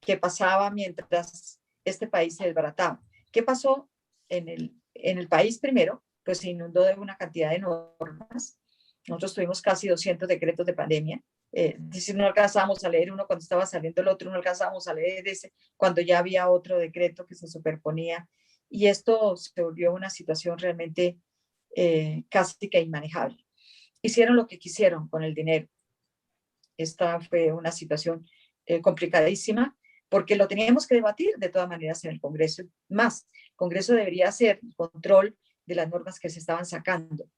que pasaba mientras este país se desbarataba. ¿Qué pasó en el país primero? Pues se inundó de una cantidad de normas. Nosotros tuvimos casi 200 decretos de pandemia. Si no alcanzábamos a leer uno cuando estaba saliendo el otro, no alcanzábamos a leer ese cuando ya había otro decreto que se superponía. Y esto se volvió una situación realmente casi que inmanejable. Hicieron lo que quisieron con el dinero. Esta fue una situación complicadísima porque lo teníamos que debatir de todas maneras en el Congreso. Más, el Congreso debería hacer el control de las normas que se estaban sacando.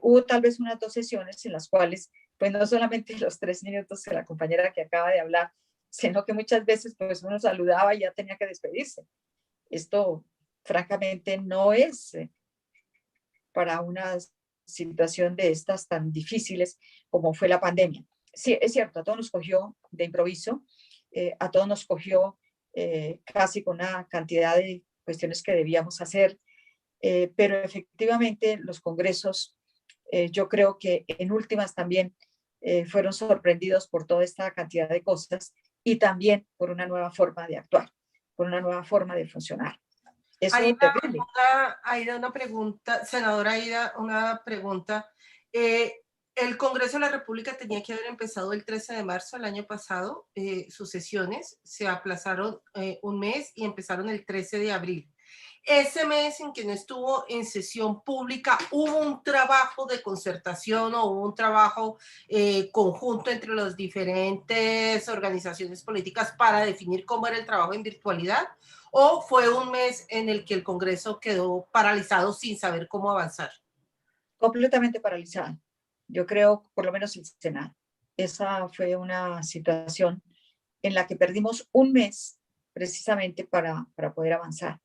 Hubo tal vez unas 2 sesiones en las cuales, pues no solamente los 3 minutos de la compañera que acaba de hablar, sino que muchas veces pues uno saludaba y ya tenía que despedirse. Esto francamente no es para una situación de estas tan difíciles como fue la pandemia. Sí, es cierto, a todos nos cogió de improviso, a todos nos cogió casi con una cantidad de cuestiones que debíamos hacer, pero efectivamente los congresos, yo creo que en últimas también fueron sorprendidos por toda esta cantidad de cosas y también por una nueva forma de actuar, por una nueva forma de funcionar. Eso es terrible. Aida, una pregunta, senadora Aida, una pregunta. El Congreso de la República tenía que haber empezado el 13 de marzo del año pasado, sus sesiones se aplazaron un mes y empezaron el 13 de abril. Ese mes en que no estuvo en sesión pública, ¿hubo un trabajo de concertación o hubo un trabajo conjunto entre las diferentes organizaciones políticas para definir cómo era el trabajo en virtualidad? ¿O fue un mes en el que el Congreso quedó paralizado sin saber cómo avanzar? Completamente paralizado. Yo creo, por lo menos el Senado. Esa fue una situación en la que perdimos un mes precisamente para poder avanzar.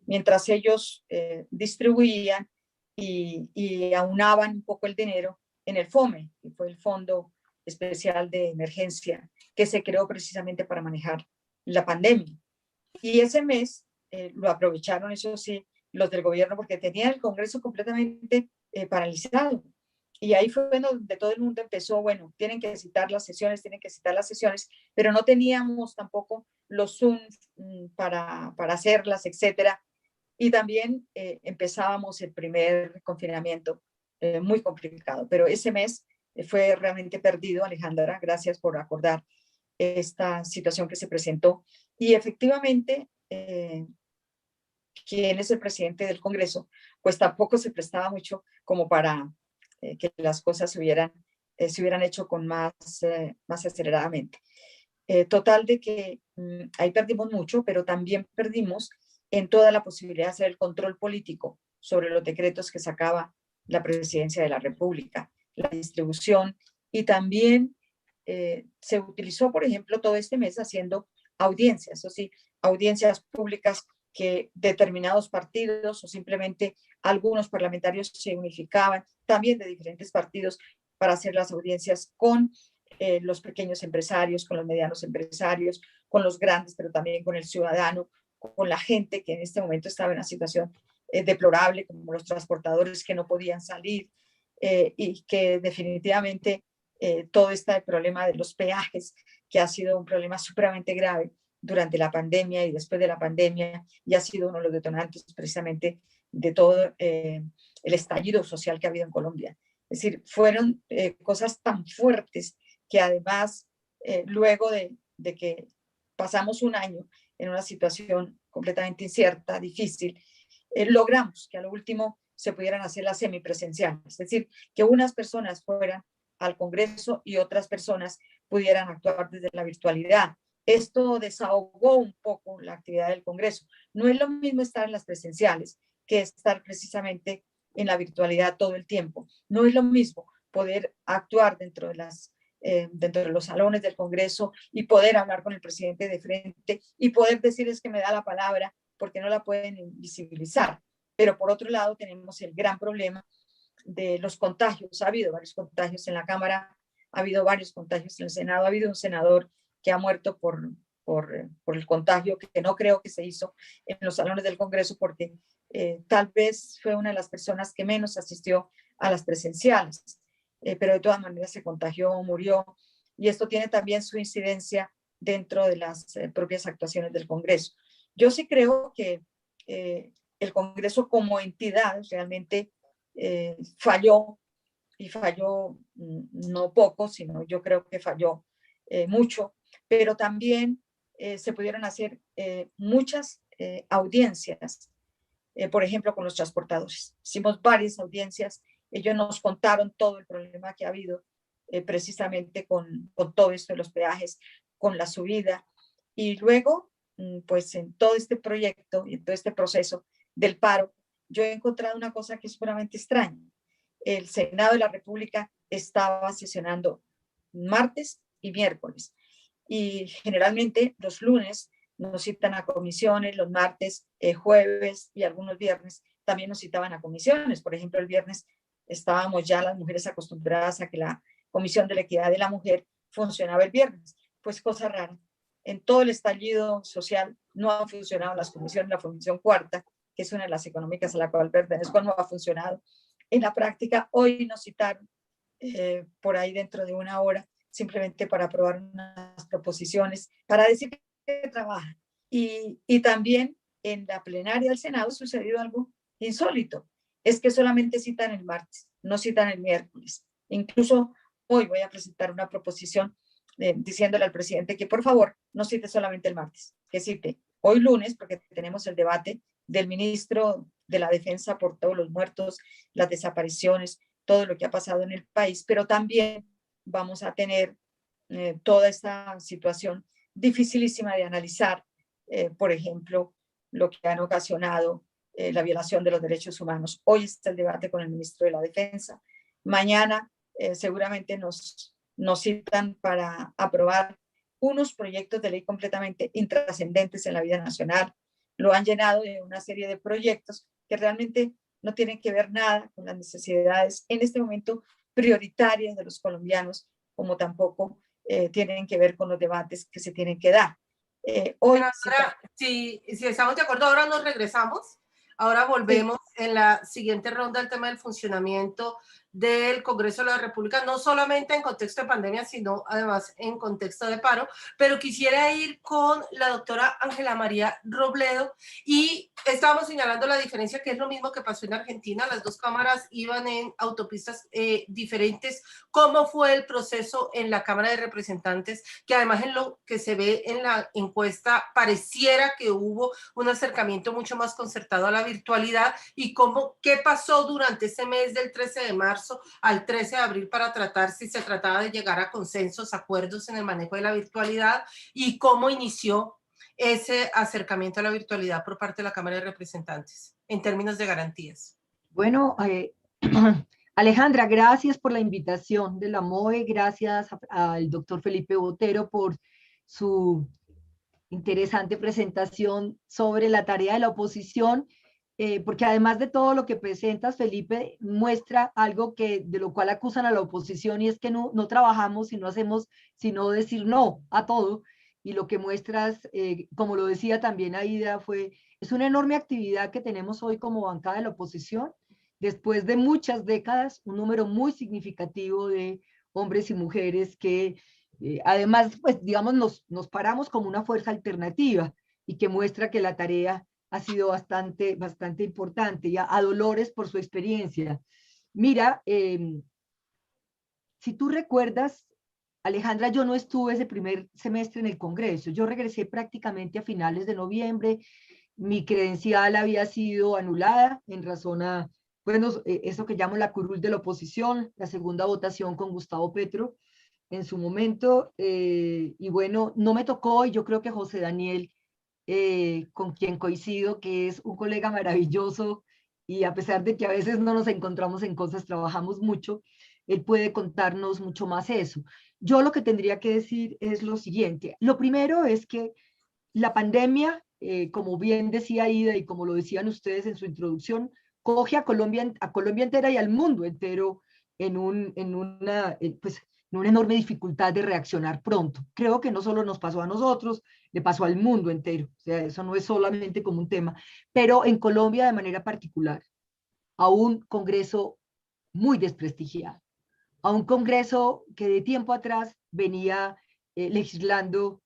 Mientras ellos distribuían y aunaban un poco el dinero en el FOME, que fue el Fondo Especial de Emergencia, que se creó precisamente para manejar la pandemia. Y ese mes lo aprovecharon, eso sí, los del gobierno, porque tenían el Congreso completamente paralizado. Y ahí fue donde todo el mundo empezó, bueno, tienen que citar las sesiones, pero no teníamos tampoco los Zoom para hacerlas, etcétera. Y también empezábamos el primer confinamiento muy complicado, pero ese mes fue realmente perdido, Alejandra, gracias por acordar esta situación que se presentó. Y efectivamente, quien es el presidente del Congreso, pues tampoco se prestaba mucho como para que las cosas se hubieran hecho con más aceleradamente. Total de que ahí perdimos mucho, pero también perdimos en toda la posibilidad de hacer el control político sobre los decretos que sacaba la presidencia de la República, la distribución, y también se utilizó, por ejemplo, todo este mes haciendo audiencias, o sí, audiencias públicas que determinados partidos o simplemente algunos parlamentarios se unificaban, también de diferentes partidos, para hacer las audiencias con los pequeños empresarios, con los medianos empresarios, con los grandes, pero también con el ciudadano, con la gente que en este momento estaba en una situación deplorable, como los transportadores que no podían salir y que definitivamente todo este problema de los peajes, que ha sido un problema supremamente grave durante la pandemia y después de la pandemia, y ha sido uno de los detonantes precisamente de todo el estallido social que ha habido en Colombia. Es decir, fueron cosas tan fuertes que además, luego de que pasamos un año en una situación completamente incierta, difícil, logramos que a lo último se pudieran hacer las semipresenciales, es decir, que unas personas fueran al Congreso y otras personas pudieran actuar desde la virtualidad. Esto desahogó un poco la actividad del Congreso. No es lo mismo estar en las presenciales que estar precisamente en la virtualidad todo el tiempo. No es lo mismo poder actuar dentro de los salones del Congreso y poder hablar con el presidente de frente y poder decirles que me da la palabra porque no la pueden invisibilizar. Pero por otro lado tenemos el gran problema de los contagios. Ha habido varios contagios en la Cámara, ha habido varios contagios en el Senado, ha habido un senador que ha muerto por el contagio, que no creo que se hizo en los salones del Congreso porque tal vez fue una de las personas que menos asistió a las presenciales, pero de todas maneras se contagió, murió, y esto tiene también su incidencia dentro de las propias actuaciones del Congreso. Yo sí creo que el Congreso como entidad realmente falló, y falló no poco, sino yo creo que falló mucho, pero también se pudieron hacer muchas audiencias, por ejemplo, con los transportadores. Hicimos varias audiencias, ellos nos contaron todo el problema que ha habido precisamente con todo esto de los peajes, con la subida, y luego, pues en todo este proyecto y en todo este proceso del paro, yo he encontrado una cosa que es puramente extraña. El Senado de la República estaba sesionando martes y miércoles, y generalmente los lunes nos citan a comisiones, los martes, jueves y algunos viernes también nos citaban a comisiones. Por ejemplo, el viernes estábamos ya las mujeres acostumbradas a que la Comisión de la Equidad de la Mujer funcionaba el viernes. Pues cosa rara, en todo el estallido social no han funcionado las comisiones. La Comisión Cuarta, que es una de las económicas a la cual pertenezco, no ha funcionado. En la práctica, hoy nos citaron por ahí dentro de una hora, simplemente para aprobar unas proposiciones, para decir que trabajan. Y también en la plenaria del Senado ha sucedido algo insólito, es que solamente citan el martes, no citan el miércoles. Incluso hoy voy a presentar una proposición diciéndole al presidente que por favor no cite solamente el martes, que cite hoy lunes, porque tenemos el debate del ministro de la Defensa por todos los muertos, las desapariciones, todo lo que ha pasado en el país, pero también vamos a tener toda esta situación dificilísima de analizar, por ejemplo, lo que han ocasionado la violación de los derechos humanos. Hoy está el debate con el ministro de la Defensa. Mañana seguramente nos citan para aprobar unos proyectos de ley completamente intrascendentes en la vida nacional. Lo han llenado de una serie de proyectos que realmente no tienen que ver nada con las necesidades en este momento prioritarias de los colombianos, como tampoco tienen que ver con los debates que se tienen que dar. Hoy, ahora, si estamos de acuerdo, ahora nos regresamos. Ahora volvemos en la siguiente ronda al tema del funcionamiento del Congreso de la República, no solamente en contexto de pandemia, sino además en contexto de paro, pero quisiera ir con la doctora Ángela María Robledo, y estábamos señalando la diferencia, que es lo mismo que pasó en Argentina, las dos cámaras iban en autopistas diferentes. ¿Cómo fue el proceso en la Cámara de Representantes? Que además en lo que se ve en la encuesta pareciera que hubo un acercamiento mucho más concertado a la virtualidad, y qué pasó durante ese mes del 13 de marzo al 13 de abril para tratar si se trataba de llegar a consensos, acuerdos en el manejo de la virtualidad, y cómo inició ese acercamiento a la virtualidad por parte de la Cámara de Representantes en términos de garantías. Bueno, Alejandra, gracias por la invitación de la MOE, gracias al doctor Felipe Botero por su interesante presentación sobre la tarea de la oposición, porque además de todo lo que presentas, Felipe, muestra algo de lo cual acusan a la oposición, y es que no trabajamos y no hacemos sino decir no a todo, y lo que muestras, como lo decía también Aida, es una enorme actividad que tenemos hoy como bancada de la oposición, después de muchas décadas, un número muy significativo de hombres y mujeres que además, pues digamos, nos paramos como una fuerza alternativa, y que muestra que la tarea ha sido bastante importante, y a Dolores por su experiencia. Mira, si tú recuerdas, Alejandra, yo no estuve ese primer semestre en el Congreso, yo regresé prácticamente a finales de noviembre, mi credencial había sido anulada en razón a, bueno, eso que llamo la curul de la oposición, la segunda votación con Gustavo Petro en su momento, y bueno, no me tocó, y yo creo que José Daniel, con quien coincido, que es un colega maravilloso, y a pesar de que a veces no nos encontramos en cosas, trabajamos mucho, él puede contarnos mucho más eso. Yo lo que tendría que decir es lo siguiente. Lo primero es que la pandemia, como bien decía Ida y como lo decían ustedes en su introducción, coge a Colombia entera y al mundo entero en una enorme dificultad de reaccionar pronto. Creo que no solo nos pasó a nosotros, le pasó al mundo entero. O sea, eso no es solamente como un tema, pero en Colombia de manera particular, a un Congreso muy desprestigiado, a un Congreso que de tiempo atrás venía legislando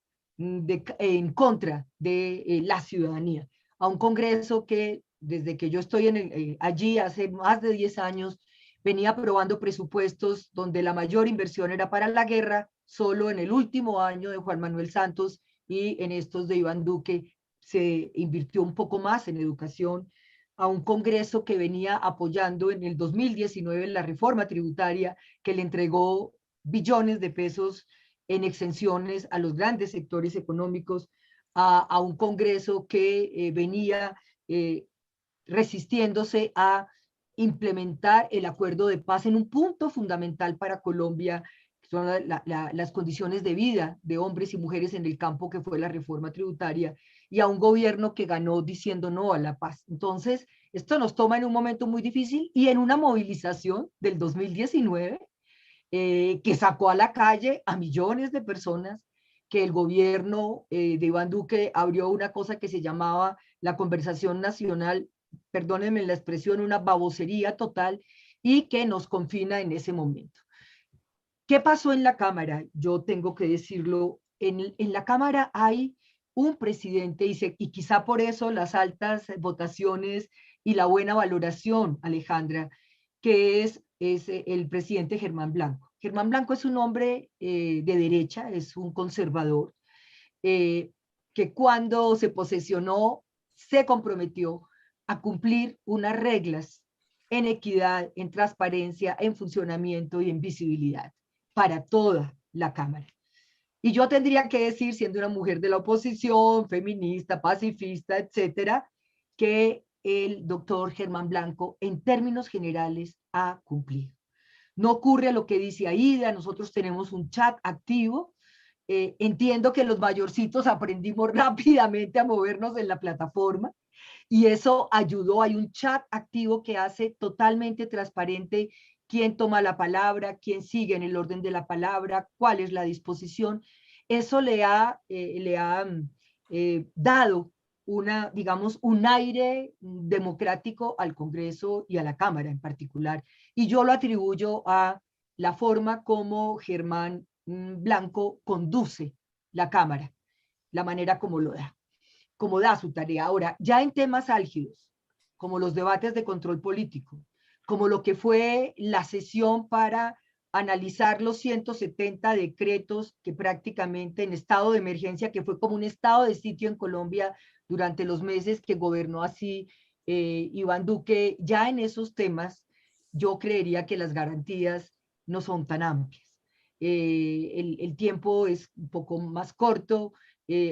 en contra de la ciudadanía, a un Congreso que desde que yo estoy allí hace más de 10 años venía aprobando presupuestos donde la mayor inversión era para la guerra. Solo en el último año de Juan Manuel Santos y en estos de Iván Duque se invirtió un poco más en educación, a un Congreso que venía apoyando en el 2019 la reforma tributaria que le entregó billones de pesos en exenciones a los grandes sectores económicos, a un Congreso que venía resistiéndose a implementar el acuerdo de paz en un punto fundamental para Colombia, que son las condiciones de vida de hombres y mujeres en el campo, que fue la reforma tributaria, y a un gobierno que ganó diciendo no a la paz. Entonces, esto nos toma en un momento muy difícil y en una movilización del 2019 que sacó a la calle a millones de personas, que el gobierno de Iván Duque abrió una cosa que se llamaba la conversación nacional, perdónenme la expresión, una babosería total, y que nos confina en ese momento. ¿Qué pasó en la Cámara? Yo tengo que decirlo, en la Cámara hay un presidente y quizá por eso las altas votaciones y la buena valoración, Alejandra, que es el presidente Germán Blanco. Germán Blanco es un hombre de derecha, es un conservador, que cuando se posesionó se comprometió a cumplir unas reglas en equidad, en transparencia, en funcionamiento y en visibilidad para toda la Cámara. Y yo tendría que decir, siendo una mujer de la oposición, feminista, pacifista, etcétera, que el doctor Germán Blanco, en términos generales, ha cumplido. No ocurre lo que dice Aida, nosotros tenemos un chat activo. Entiendo que los mayorcitos aprendimos rápidamente a movernos en la plataforma y eso ayudó. Hay un chat activo que hace totalmente transparente quién toma la palabra, quién sigue en el orden de la palabra, cuál es la disposición. Eso le ha dado digamos, un aire democrático al Congreso y a la Cámara en particular. Y yo lo atribuyo a la forma como Germán Blanco conduce la Cámara, la manera como da su tarea. Ahora, ya en temas álgidos, como los debates de control político, como lo que fue la sesión para analizar los 170 decretos que prácticamente en estado de emergencia, que fue como un estado de sitio en Colombia durante los meses que gobernó así Iván Duque, ya en esos temas yo creería que las garantías no son tan amplias. El tiempo es un poco más corto,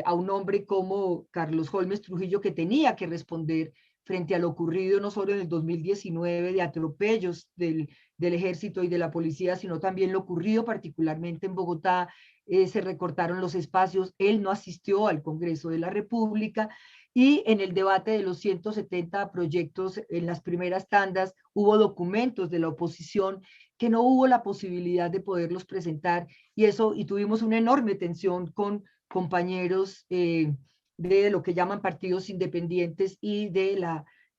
a un hombre como Carlos Holmes Trujillo, que tenía que responder frente a lo ocurrido no solo en el 2019 de atropellos del ejército y de la policía, sino también lo ocurrido particularmente en Bogotá. Se recortaron los espacios, él no asistió al Congreso de la República, y en el debate de los 170 proyectos en las primeras tandas hubo documentos de la oposición que no hubo la posibilidad de poderlos presentar, y tuvimos una enorme tensión con compañeros de lo que llaman partidos independientes y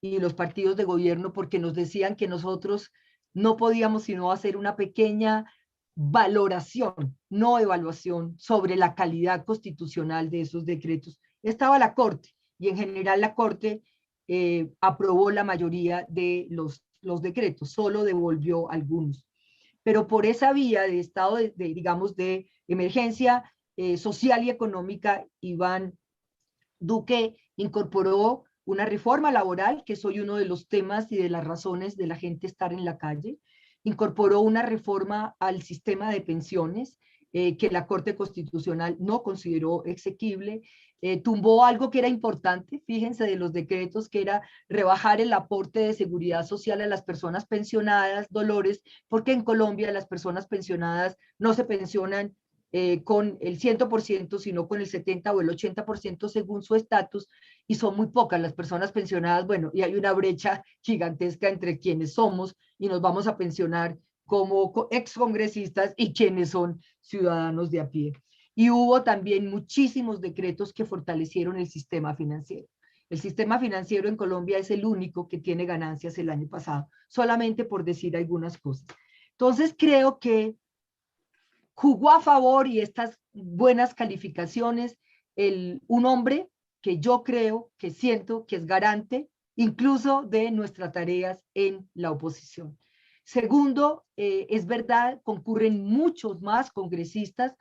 los partidos de gobierno, porque nos decían que nosotros no podíamos sino hacer una pequeña valoración, no evaluación, sobre la calidad constitucional de esos decretos. Estaba la Corte, y en general la Corte aprobó la mayoría de los decretos, solo devolvió algunos. Pero por esa vía de estado digamos, de emergencia social y económica, Iván Duque incorporó una reforma laboral, que soy uno de los temas y de las razones de la gente estar en la calle. Incorporó una reforma al sistema de pensiones que la Corte Constitucional no consideró exequible. Tumbó algo que era importante, fíjense, de los decretos, que era rebajar el aporte de seguridad social a las personas pensionadas, Dolores, porque en Colombia las personas pensionadas no se pensionan con el 100%, sino con el 70 o el 80% según su estatus, y son muy pocas las personas pensionadas. Bueno, y hay una brecha gigantesca entre quienes somos y nos vamos a pensionar como excongresistas y quienes son ciudadanos de a pie. Y hubo también muchísimos decretos que fortalecieron el sistema financiero. El sistema financiero en Colombia es el único que tiene ganancias el año pasado, solamente por decir algunas cosas. Entonces creo que jugó a favor, y estas buenas calificaciones un hombre que yo creo, que siento que es garante incluso de nuestras tareas en la oposición. Segundo, es verdad, concurren muchos más congresistas,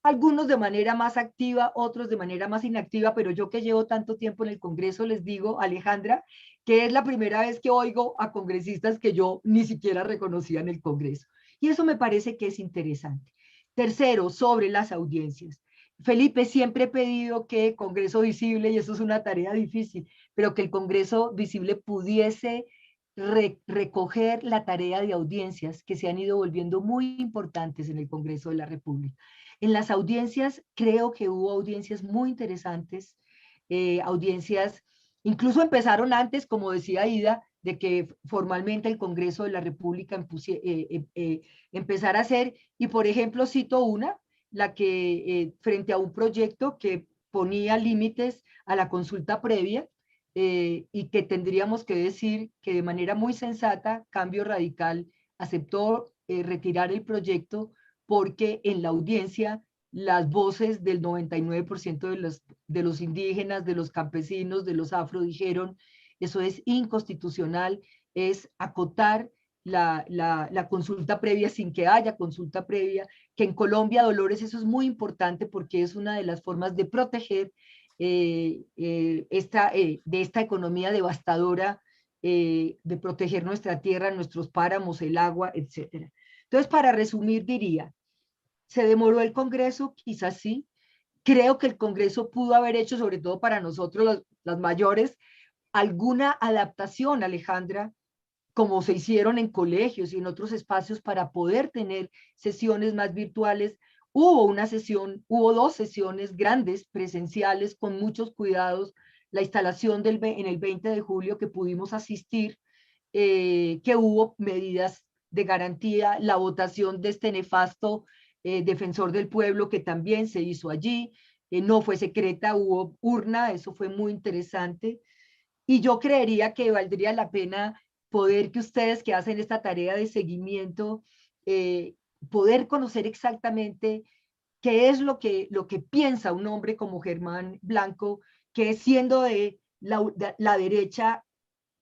algunos de manera más activa, otros de manera más inactiva, pero yo que llevo tanto tiempo en el Congreso les digo, Alejandra, que es la primera vez que oigo a congresistas que yo ni siquiera reconocía en el Congreso. Y eso me parece que es interesante. Tercero, sobre las audiencias. Felipe, siempre he pedido que Congreso Visible, y eso es una tarea difícil, pero que el Congreso Visible pudiese recoger la tarea de audiencias que se han ido volviendo muy importantes en el Congreso de la República. En las audiencias, creo que hubo audiencias muy interesantes, audiencias, incluso empezaron antes, como decía Ida, de que formalmente el Congreso de la República empezara a hacer, y por ejemplo cito una, la que frente a un proyecto que ponía límites a la consulta previa, y que tendríamos que decir que de manera muy sensata, Cambio Radical aceptó retirar el proyecto porque en la audiencia las voces del 99% de los indígenas, de los campesinos, de los afro dijeron, eso es inconstitucional, es acotar la consulta previa sin que haya consulta previa, que en Colombia, Dolores, eso es muy importante porque es una de las formas de proteger de esta economía devastadora, de proteger nuestra tierra, nuestros páramos, el agua, etc. Entonces, para resumir, diría, ¿se demoró el Congreso? Quizás sí. Creo que el Congreso pudo haber hecho, sobre todo para nosotros, las mayores, alguna adaptación, Alejandra, como se hicieron en colegios y en otros espacios para poder tener sesiones más virtuales. Hubo dos sesiones grandes, presenciales, con muchos cuidados, la instalación en el 20 de julio que pudimos asistir, que hubo medidas de garantía, la votación de este nefasto defensor del pueblo que también se hizo allí, no fue secreta, hubo urna, eso fue muy interesante, y yo creería que valdría la pena poder que ustedes que hacen esta tarea de seguimiento, poder conocer exactamente qué es lo que piensa un hombre como Germán Blanco, que siendo de la derecha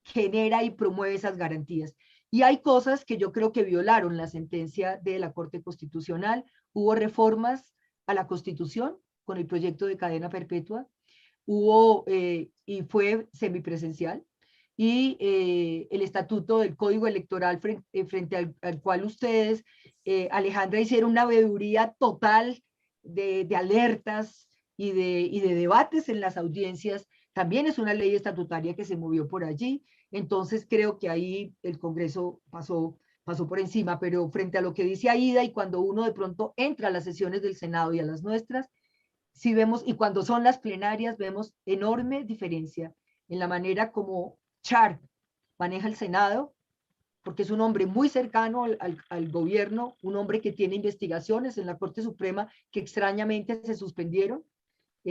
genera y promueve esas garantías. Y hay cosas que yo creo que violaron la sentencia de la Corte Constitucional. Hubo reformas a la Constitución con el proyecto de cadena perpetua, y fue semipresencial, y el estatuto del Código Electoral frente al cual ustedes, Alejandra, hicieron una veeduría total de alertas y de debates en las audiencias. También es una ley estatutaria que se movió por allí. Entonces creo que ahí el Congreso pasó por encima, pero frente a lo que dice Aida, y cuando uno de pronto entra a las sesiones del Senado y a las nuestras, sí vemos, y cuando son las plenarias, vemos enorme diferencia en la manera como Char maneja el Senado, porque es un hombre muy cercano al gobierno, un hombre que tiene investigaciones en la Corte Suprema que extrañamente se suspendieron.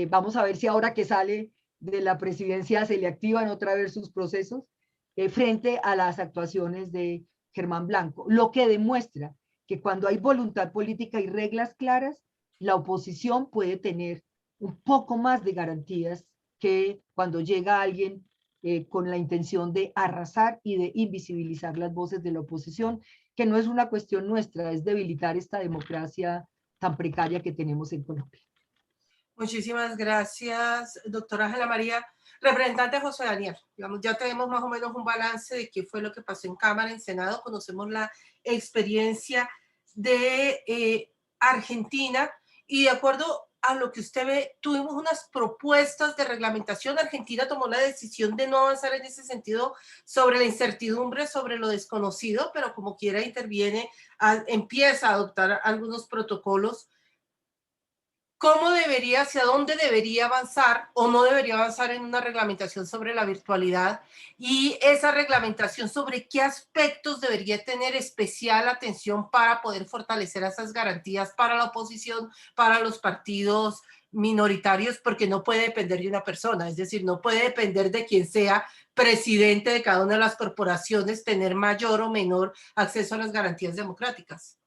Vamos a ver si ahora que sale de la presidencia se le activan otra vez sus procesos, frente a las actuaciones de Germán Blanco, lo que demuestra que cuando hay voluntad política y reglas claras, la oposición puede tener un poco más de garantías que cuando llega alguien con la intención de arrasar y de invisibilizar las voces de la oposición, que no es una cuestión nuestra, es debilitar esta democracia tan precaria que tenemos en Colombia. Muchísimas gracias, doctora Ángela María. Representante José Daniel, digamos, ya tenemos más o menos un balance de qué fue lo que pasó en Cámara, en Senado, conocemos la experiencia de Argentina, y de acuerdo a lo que usted ve, tuvimos unas propuestas de reglamentación. Argentina tomó la decisión de no avanzar en ese sentido sobre la incertidumbre, sobre lo desconocido, pero como quiera interviene, empieza a adoptar algunos protocolos. ¿Cómo debería, hacia dónde debería avanzar o no debería avanzar en una reglamentación sobre la virtualidad? Y esa reglamentación, ¿sobre qué aspectos debería tener especial atención para poder fortalecer esas garantías para la oposición, para los partidos minoritarios? Porque no puede depender de una persona, es decir, no puede depender de quien sea presidente de cada una de las corporaciones tener mayor o menor acceso a las garantías democráticas.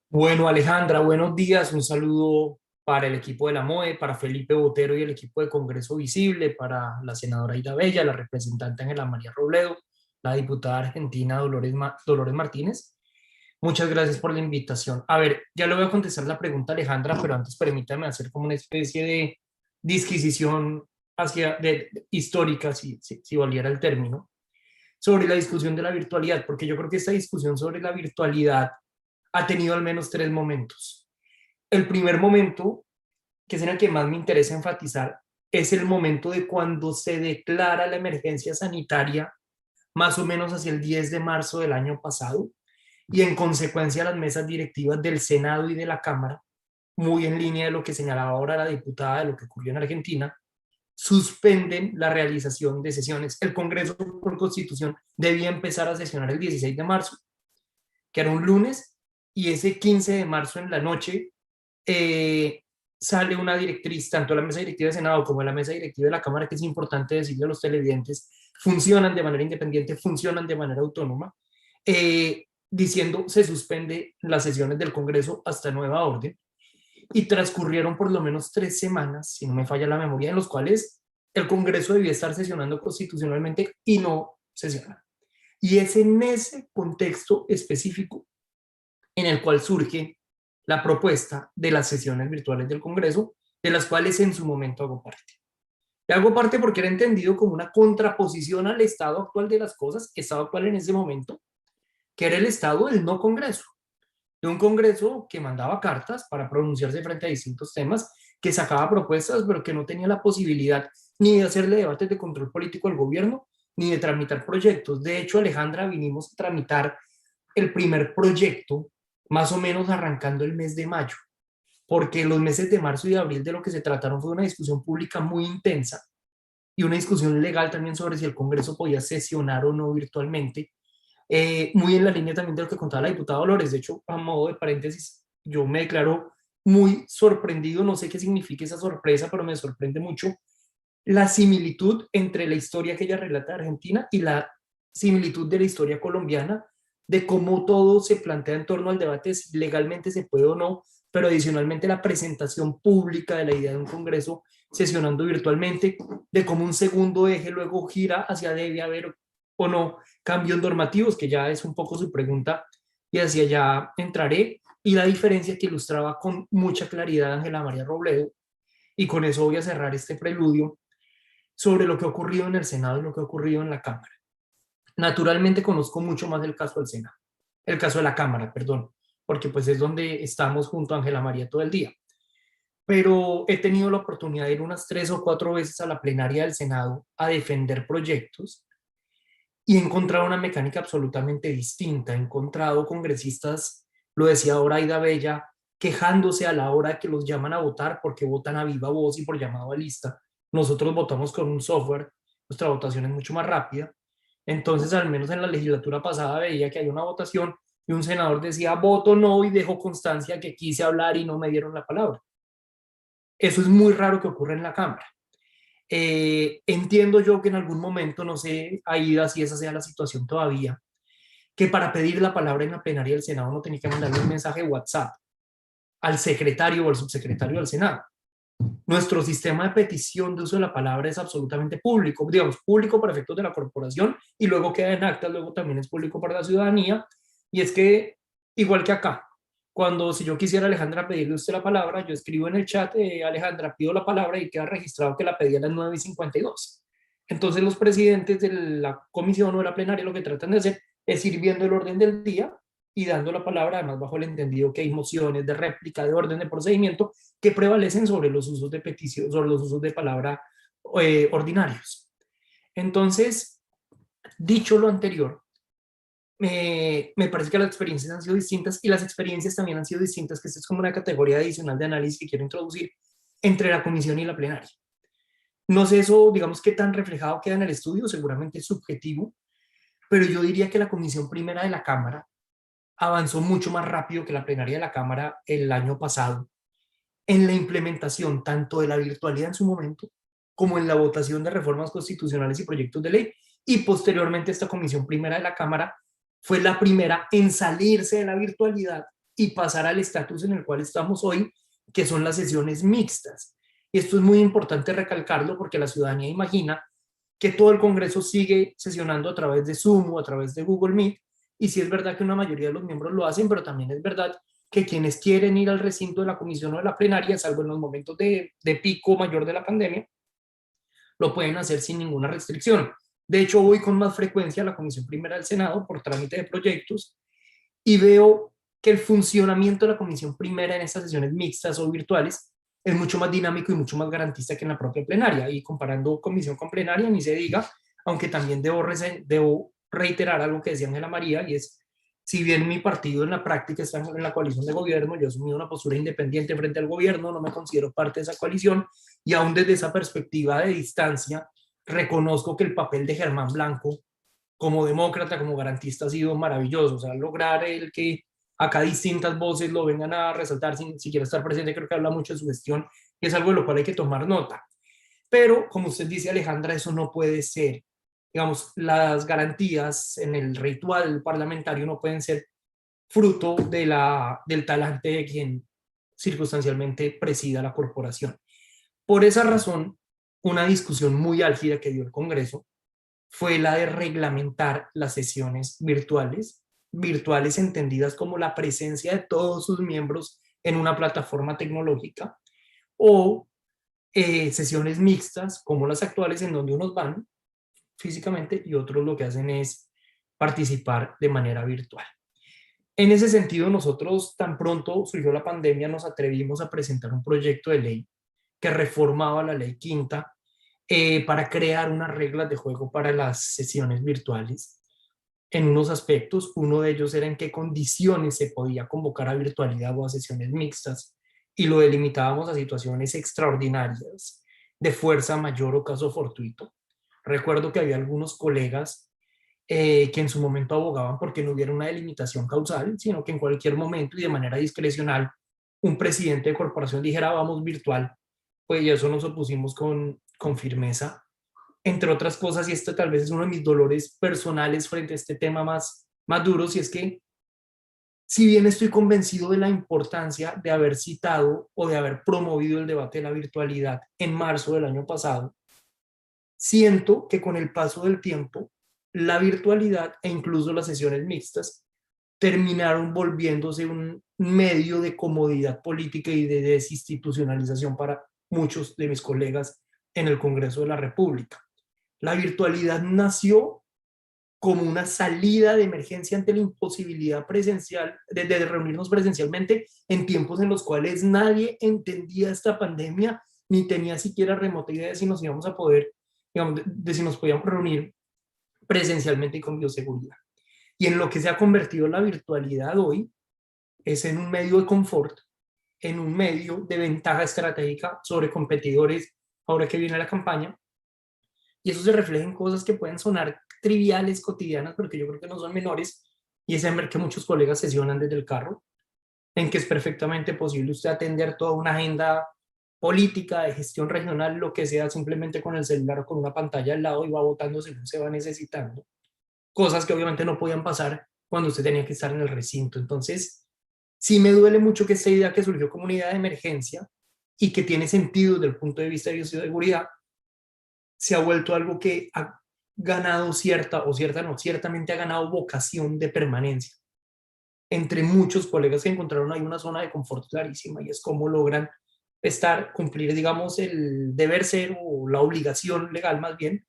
Bueno, Alejandra, buenos días, un saludo para el equipo de la MOE, para Felipe Botero y el equipo de Congreso Visible, para la senadora Ida Bella, la representante Ángela María Robledo, la diputada argentina Dolores Martínez. Muchas gracias por la invitación. A ver, ya le voy a contestar la pregunta a Alejandra, pero antes permítame hacer como una especie de disquisición histórica, si valiera el término, sobre la discusión de la virtualidad, porque yo creo que esta discusión sobre la virtualidad ha tenido al menos 3 momentos. El primer momento, que es en el que más me interesa enfatizar, es el momento de cuando se declara la emergencia sanitaria, más o menos hacia el 10 de marzo del año pasado, y en consecuencia las mesas directivas del Senado y de la Cámara, muy en línea de lo que señalaba ahora la diputada de lo que ocurrió en Argentina, suspenden la realización de sesiones. El Congreso por Constitución debía empezar a sesionar el 16 de marzo, que era un lunes, y ese 15 de marzo en la noche sale una directriz, tanto la mesa directiva del Senado como la mesa directiva de la Cámara, que es importante decirle a los televidentes, funcionan de manera independiente, funcionan de manera autónoma, diciendo se suspende las sesiones del Congreso hasta nueva orden, y transcurrieron por lo menos 3 semanas, si no me falla la memoria, en los cuales el Congreso debía estar sesionando constitucionalmente y no sesiona. Y es en ese contexto específico en el cual surge la propuesta de las sesiones virtuales del Congreso, de las cuales en su momento hago parte. Y hago parte porque era entendido como una contraposición al estado actual de las cosas, estado actual en ese momento, que era el estado del no Congreso, de un Congreso que mandaba cartas para pronunciarse frente a distintos temas, que sacaba propuestas, pero que no tenía la posibilidad ni de hacerle debates de control político al gobierno, ni de tramitar proyectos. De hecho, Alejandra, vinimos a tramitar el primer proyecto más o menos arrancando el mes de mayo, porque los meses de marzo y de abril de lo que se trataron fue una discusión pública muy intensa y una discusión legal también sobre si el Congreso podía sesionar o no virtualmente, muy en la línea también de lo que contaba la diputada Dolores. De hecho, a modo de paréntesis, yo me declaro muy sorprendido, no sé qué significa esa sorpresa, pero me sorprende mucho la similitud entre la historia que ella relata de Argentina y la similitud de la historia colombiana, de cómo todo se plantea en torno al debate si legalmente se puede o no, pero adicionalmente la presentación pública de la idea de un Congreso sesionando virtualmente, de cómo un segundo eje luego gira hacia debe haber o no cambios normativos, que ya es un poco su pregunta y hacia allá entraré, y la diferencia que ilustraba con mucha claridad Ángela María Robledo, y con eso voy a cerrar este preludio sobre lo que ha ocurrido en el Senado y lo que ha ocurrido en la Cámara. Naturalmente conozco mucho más el caso del Senado, el caso de la Cámara, perdón, porque pues es donde estamos junto a Ángela María todo el día. Pero he tenido la oportunidad de ir unas 3 o 4 veces a la plenaria del Senado a defender proyectos y he encontrado una mecánica absolutamente distinta. He encontrado congresistas, lo decía ahora Ida Bella, quejándose a la hora que los llaman a votar porque votan a viva voz y por llamado a lista. Nosotros votamos con un software, nuestra votación es mucho más rápida. Entonces, al menos en la legislatura pasada veía que hay una votación y un senador decía voto no y dejó constancia que quise hablar y no me dieron la palabra. Eso es muy raro que ocurra en la Cámara. Entiendo yo que en algún momento, no sé, Aida, si esa sea la situación todavía, que para pedir la palabra en la plenaria del Senado no tenía que mandarle un mensaje de WhatsApp al secretario o al subsecretario del Senado. Nuestro sistema de petición de uso de la palabra es absolutamente público, digamos, público para efectos de la corporación y luego queda en actas, luego también es público para la ciudadanía. Y es que, igual que acá, cuando si yo quisiera, Alejandra, pedirle a usted la palabra, yo escribo en el chat, Alejandra, pido la palabra y queda registrado que la pedí a las 9:52. Entonces los presidentes de la comisión o de la plenaria lo que tratan de hacer es ir viendo el orden del día y dando la palabra, además bajo el entendido que hay mociones de réplica, de orden de procedimiento, que prevalecen sobre los usos de petición, sobre los usos de palabra ordinarios. Entonces, dicho lo anterior, me parece que las experiencias han sido distintas y las experiencias también han sido distintas, que esta es como una categoría adicional de análisis que quiero introducir entre la comisión y la plenaria. No sé eso, digamos, qué tan reflejado queda en el estudio, seguramente es subjetivo, pero yo diría que la comisión primera de la Cámara avanzó mucho más rápido que la plenaria de la Cámara el año pasado en la implementación tanto de la virtualidad en su momento como en la votación de reformas constitucionales y proyectos de ley, y posteriormente esta comisión primera de la Cámara fue la primera en salirse de la virtualidad y pasar al estatus en el cual estamos hoy, que son las sesiones mixtas. Y esto es muy importante recalcarlo porque la ciudadanía imagina que todo el Congreso sigue sesionando a través de Zoom o a través de Google Meet, y sí es verdad que una mayoría de los miembros lo hacen, pero también es verdad que quienes quieren ir al recinto de la comisión o de la plenaria, salvo en los momentos de pico mayor de la pandemia, lo pueden hacer sin ninguna restricción. De hecho, voy con más frecuencia a la Comisión Primera del Senado por trámite de proyectos y veo que el funcionamiento de la Comisión Primera en estas sesiones mixtas o virtuales es mucho más dinámico y mucho más garantista que en la propia plenaria. Y comparando comisión con plenaria, ni se diga, aunque también debo reiterar algo que decía Ángela María, y es, si bien mi partido en la práctica está en la coalición de gobierno, yo he asumido una postura independiente frente al gobierno, no me considero parte de esa coalición, y aún desde esa perspectiva de distancia, reconozco que el papel de Germán Blanco como demócrata, como garantista, ha sido maravilloso. O sea, lograr el que acá distintas voces lo vengan a resaltar sin siquiera estar presente, creo que habla mucho de su gestión y es algo de lo cual hay que tomar nota. Pero, como usted dice, Alejandra, eso no puede ser. Digamos, las garantías en el ritual parlamentario no pueden ser fruto del talante de quien circunstancialmente presida la corporación. Por esa razón, una discusión muy álgida que dio el Congreso fue la de reglamentar las sesiones virtuales entendidas como la presencia de todos sus miembros en una plataforma tecnológica, o sesiones mixtas como las actuales, en donde unos van físicamente y otros lo que hacen es participar de manera virtual. En ese sentido, nosotros, tan pronto surgió la pandemia, nos atrevimos a presentar un proyecto de ley que reformaba la ley quinta para crear unas reglas de juego para las sesiones virtuales en unos aspectos. Uno de ellos era en qué condiciones se podía convocar a virtualidad o a sesiones mixtas, y lo delimitábamos a situaciones extraordinarias de fuerza mayor o caso fortuito. Recuerdo que había algunos colegas que en su momento abogaban porque no hubiera una delimitación causal, sino que en cualquier momento y de manera discrecional un presidente de corporación dijera vamos virtual. Pues y eso nos opusimos con firmeza, entre otras cosas, y esto tal vez es uno de mis dolores personales frente a este tema más duros, y es que si bien estoy convencido de la importancia de haber citado o de haber promovido el debate de la virtualidad en marzo del año pasado, siento que con el paso del tiempo, la virtualidad e incluso las sesiones mixtas terminaron volviéndose un medio de comodidad política y de desinstitucionalización para muchos de mis colegas en el Congreso de la República. La virtualidad nació como una salida de emergencia ante la imposibilidad presencial de reunirnos presencialmente en tiempos en los cuales nadie entendía esta pandemia ni tenía siquiera remota idea de si nos íbamos a poder, digamos, de si nos podíamos reunir presencialmente y con bioseguridad. Y en lo que se ha convertido la virtualidad hoy es en un medio de confort, en un medio de ventaja estratégica sobre competidores ahora que viene la campaña. Y eso se refleja en cosas que pueden sonar triviales, cotidianas, pero que yo creo que no son menores, y es en ver que muchos colegas sesionan desde el carro, en que es perfectamente posible usted atender toda una agenda política, de gestión regional, lo que sea, simplemente con el celular o con una pantalla al lado, y va votando según se va necesitando. Cosas que obviamente no podían pasar cuando usted tenía que estar en el recinto. Entonces, sí me duele mucho que esta idea que surgió como una idea de emergencia y que tiene sentido desde el punto de vista de bioseguridad, se ha vuelto algo que ha ganado ciertamente ha ganado vocación de permanencia. Entre muchos colegas que encontraron ahí una zona de confort clarísima, y es cómo logran cumplir, digamos, el deber ser o la obligación legal más bien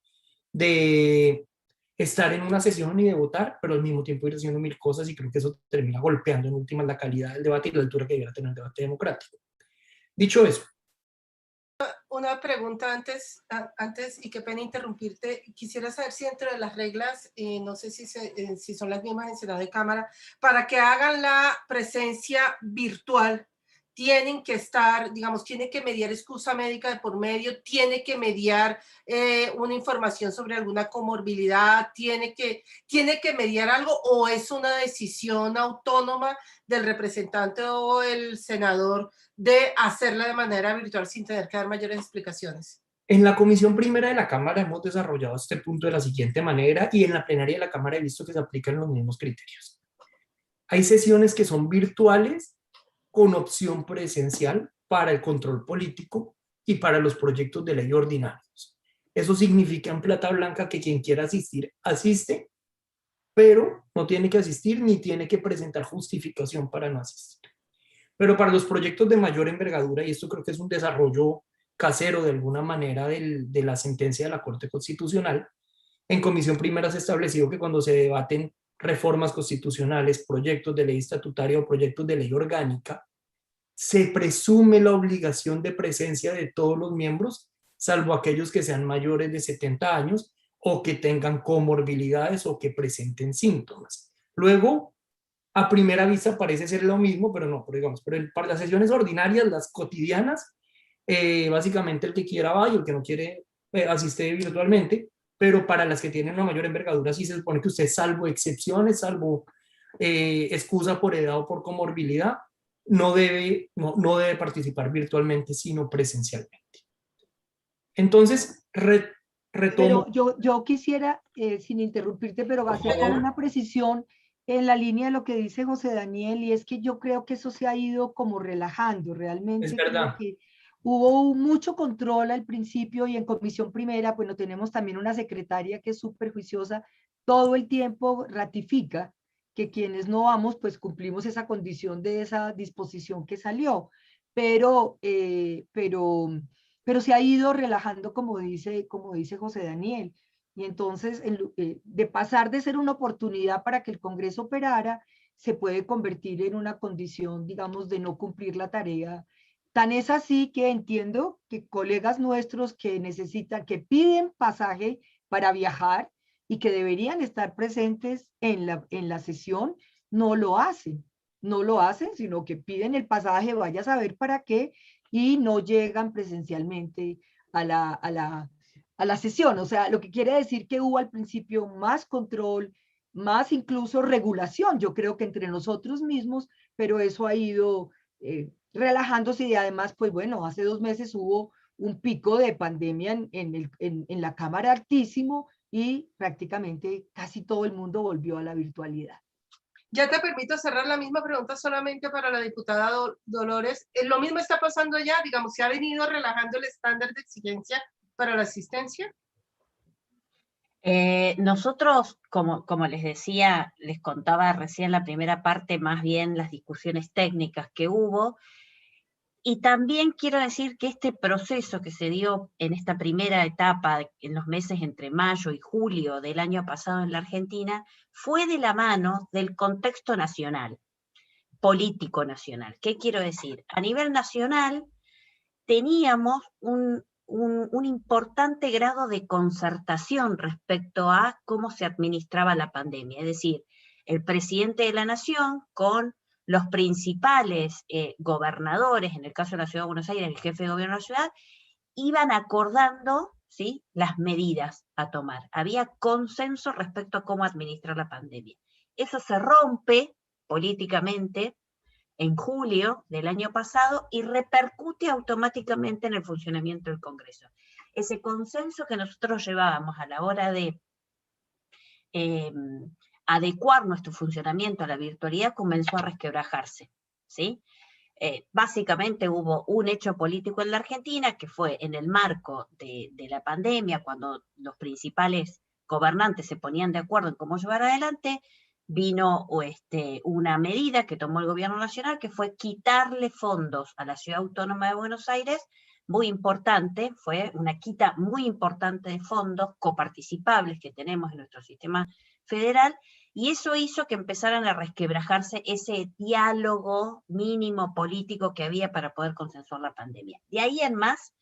de estar en una sesión y de votar, pero al mismo tiempo ir haciendo mil cosas, y creo que eso termina golpeando en últimas la calidad del debate y la altura que debiera tener el debate democrático. Dicho eso. Una pregunta antes, y qué pena interrumpirte. Quisiera saber si dentro de las reglas, no sé si son las mismas en Senado y Cámara, para que hagan la presencia virtual, tienen que estar, digamos, tiene que mediar excusa médica de por medio, tiene que mediar una información sobre alguna comorbilidad, tiene que mediar algo, o es una decisión autónoma del representante o el senador de hacerla de manera virtual sin tener que dar mayores explicaciones. En la Comisión Primera de la Cámara hemos desarrollado este punto de la siguiente manera, y en la plenaria de la Cámara he visto que se aplican los mismos criterios. Hay sesiones que son virtuales con opción presencial, para el control político y para los proyectos de ley ordinarios. Eso significa en plata blanca que quien quiera asistir, asiste, pero no tiene que asistir ni tiene que presentar justificación para no asistir. Pero para los proyectos de mayor envergadura, y esto creo que es un desarrollo casero de alguna manera de la sentencia de la Corte Constitucional, en comisión primera se ha establecido que cuando se debaten reformas constitucionales, proyectos de ley estatutaria o proyectos de ley orgánica, se presume la obligación de presencia de todos los miembros, salvo aquellos que sean mayores de 70 años o que tengan comorbilidades o que presenten síntomas. Luego, a primera vista parece ser lo mismo, pero no, pero para las sesiones ordinarias, las cotidianas, básicamente el que quiera va y el que no quiere asiste virtualmente, pero para las que tienen una mayor envergadura sí se supone que usted, salvo excepciones, salvo excusa por edad o por comorbilidad, no debe participar virtualmente, sino presencialmente. Entonces, retomo. Pero yo quisiera, sin interrumpirte, pero hacer como una precisión en la línea de lo que dice José Daniel, y es que yo creo que eso se ha ido como relajando realmente. Es verdad. Que hubo mucho control al principio y en comisión primera, pues no tenemos también una secretaria que es súper juiciosa, todo el tiempo ratifica que quienes no vamos, pues cumplimos esa condición de esa disposición que salió, pero se ha ido relajando, como dice José Daniel. Y entonces, de pasar de ser una oportunidad para que el Congreso operara, se puede convertir en una condición, digamos, de no cumplir la tarea. Tan es así que entiendo que colegas nuestros que necesitan, que piden pasaje para viajar y que deberían estar presentes en la sesión, no lo hacen, sino que piden el pasaje, vaya a saber para qué, y no llegan presencialmente a la sesión. O sea, lo que quiere decir que hubo al principio más control, más incluso regulación, yo creo que entre nosotros mismos, pero eso ha ido relajándose, y además, pues bueno, hace 2 meses hubo un pico de pandemia en la Cámara altísimo, y prácticamente casi todo el mundo volvió a la virtualidad. Ya te permito cerrar la misma pregunta solamente para la diputada Dolores. ¿Lo mismo está pasando allá? Digamos, ¿se ha venido relajando el estándar de exigencia para la asistencia? Nosotros, como les decía, les contaba recién la primera parte, más bien las discusiones técnicas que hubo, y también quiero decir que este proceso que se dio en esta primera etapa, en los meses entre mayo y julio del año pasado en la Argentina, fue de la mano del contexto nacional, político nacional. ¿Qué quiero decir? A nivel nacional teníamos un importante grado de concertación respecto a cómo se administraba la pandemia. Es decir, el presidente de la Nación con los principales gobernadores, en el caso de la Ciudad de Buenos Aires, el jefe de gobierno de la ciudad, iban acordando, ¿sí?, las medidas a tomar. Había consenso respecto a cómo administrar la pandemia. Eso se rompe políticamente en julio del año pasado y repercute automáticamente en el funcionamiento del Congreso. Ese consenso que nosotros llevábamos a la hora de adecuar nuestro funcionamiento a la virtualidad comenzó a resquebrajarse, ¿sí? Básicamente hubo un hecho político en la Argentina que fue en el marco de la pandemia, cuando los principales gobernantes se ponían de acuerdo en cómo llevar adelante, vino una medida que tomó el gobierno nacional, que fue quitarle fondos a la Ciudad Autónoma de Buenos Aires, muy importante, fue una quita muy importante de fondos coparticipables que tenemos en nuestro sistema federal, y eso hizo que empezaran a resquebrajarse ese diálogo mínimo político que había para poder consensuar la pandemia. De ahí en más,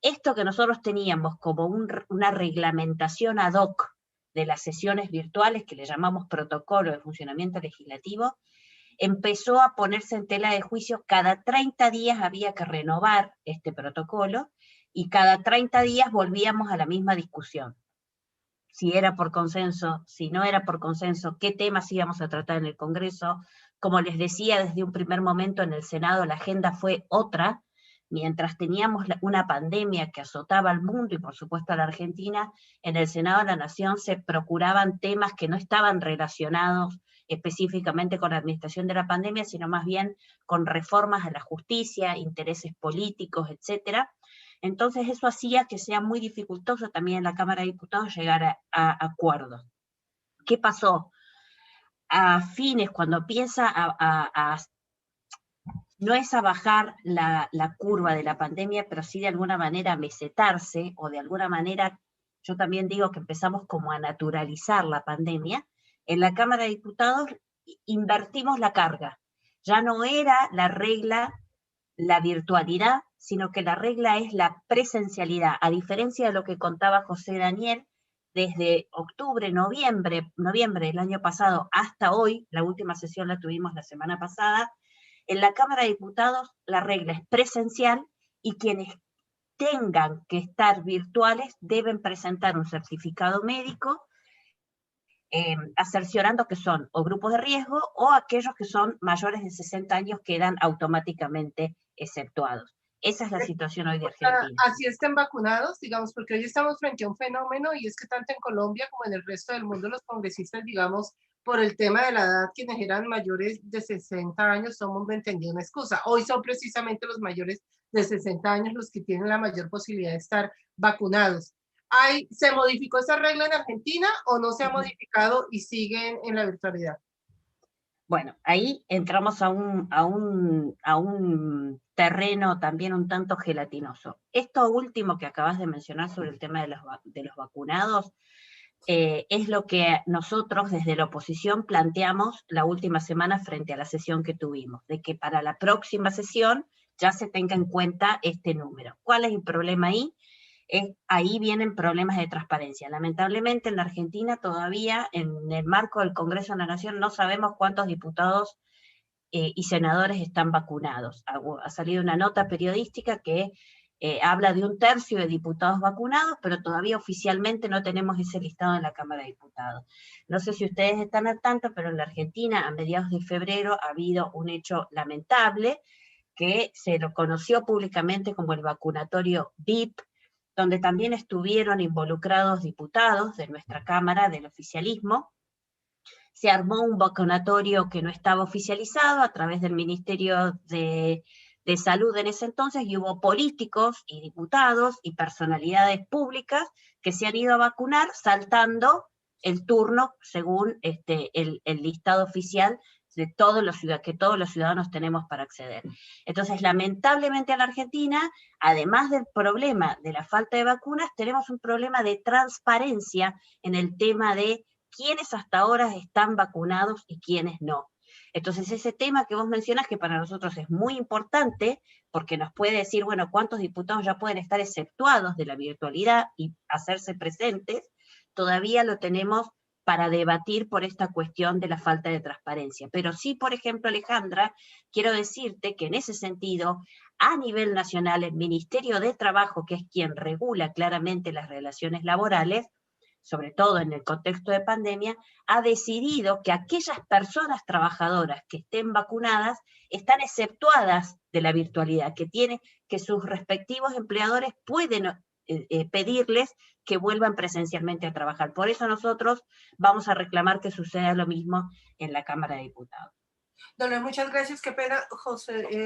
esto que nosotros teníamos como una reglamentación ad hoc de las sesiones virtuales, que le llamamos protocolo de funcionamiento legislativo, empezó a ponerse en tela de juicio. Cada 30 días había que renovar este protocolo, y cada 30 días volvíamos a la misma discusión. Si era por consenso, si no era por consenso, qué temas íbamos a tratar en el Congreso. Como les decía, desde un primer momento en el Senado la agenda fue otra. Mientras teníamos una pandemia que azotaba al mundo y por supuesto a la Argentina, en el Senado de la Nación se procuraban temas que no estaban relacionados específicamente con la administración de la pandemia, sino más bien con reformas a la justicia, intereses políticos, etcétera. Entonces eso hacía que sea muy dificultoso también en la Cámara de Diputados llegar a acuerdos. ¿Qué pasó? A fines, cuando empieza no es a bajar la curva de la pandemia, pero sí de alguna manera a mesetarse, o de alguna manera, yo también digo que empezamos como a naturalizar la pandemia, en la Cámara de Diputados invertimos la carga. Ya no era la regla la virtualidad, sino que la regla es la presencialidad, a diferencia de lo que contaba José Daniel, desde octubre, noviembre del año pasado hasta hoy, la última sesión la tuvimos la semana pasada, en la Cámara de Diputados la regla es presencial y quienes tengan que estar virtuales deben presentar un certificado médico cerciorando que son o grupos de riesgo o aquellos que son mayores de 60 años quedan automáticamente exceptuados. Esa es la situación hoy de Argentina. Así estén vacunados, digamos, porque hoy estamos frente a un fenómeno y es que tanto en Colombia como en el resto del mundo los congresistas, digamos, por el tema de la edad, quienes eran mayores de 60 años, somos entendido una excusa. Hoy son precisamente los mayores de 60 años los que tienen la mayor posibilidad de estar vacunados. ¿Se modificó esa regla en Argentina o no se ha modificado y siguen en la virtualidad? Bueno, ahí entramos a un terreno también un tanto gelatinoso. Esto último que acabas de mencionar sobre el tema de los vacunados, es lo que nosotros desde la oposición planteamos la última semana frente a la sesión que tuvimos, de que para la próxima sesión ya se tenga en cuenta este número. ¿Cuál es el problema ahí? Ahí vienen problemas de transparencia. Lamentablemente en la Argentina todavía en el marco del Congreso de la Nación no sabemos cuántos diputados y senadores están vacunados. Ha salido una nota periodística que habla de 1/3 de diputados vacunados, pero todavía oficialmente no tenemos ese listado en la Cámara de Diputados. No sé si ustedes están al tanto, pero en la Argentina a mediados de febrero ha habido un hecho lamentable que se lo conoció públicamente como el vacunatorio VIP, donde también estuvieron involucrados diputados de nuestra Cámara, del oficialismo. Se armó un vacunatorio que no estaba oficializado a través del Ministerio de Salud en ese entonces, y hubo políticos y diputados y personalidades públicas que se han ido a vacunar saltando el turno según el listado oficial de que todos los ciudadanos tenemos para acceder. Entonces, lamentablemente en la Argentina, además del problema de la falta de vacunas, tenemos un problema de transparencia en el tema de quiénes hasta ahora están vacunados y quiénes no. Entonces, ese tema que vos mencionas, que para nosotros es muy importante, porque nos puede decir, bueno, cuántos diputados ya pueden estar exceptuados de la virtualidad y hacerse presentes, todavía lo tenemos para debatir por esta cuestión de la falta de transparencia. Pero sí, por ejemplo, Alejandra, quiero decirte que en ese sentido, a nivel nacional, el Ministerio de Trabajo, que es quien regula claramente las relaciones laborales, sobre todo en el contexto de pandemia, ha decidido que aquellas personas trabajadoras que estén vacunadas están exceptuadas de la virtualidad, que sus respectivos empleadores pueden pedirles que vuelvan presencialmente a trabajar. Por eso nosotros vamos a reclamar que suceda lo mismo en la Cámara de Diputados. Don Luis, muchas gracias. Qué pena,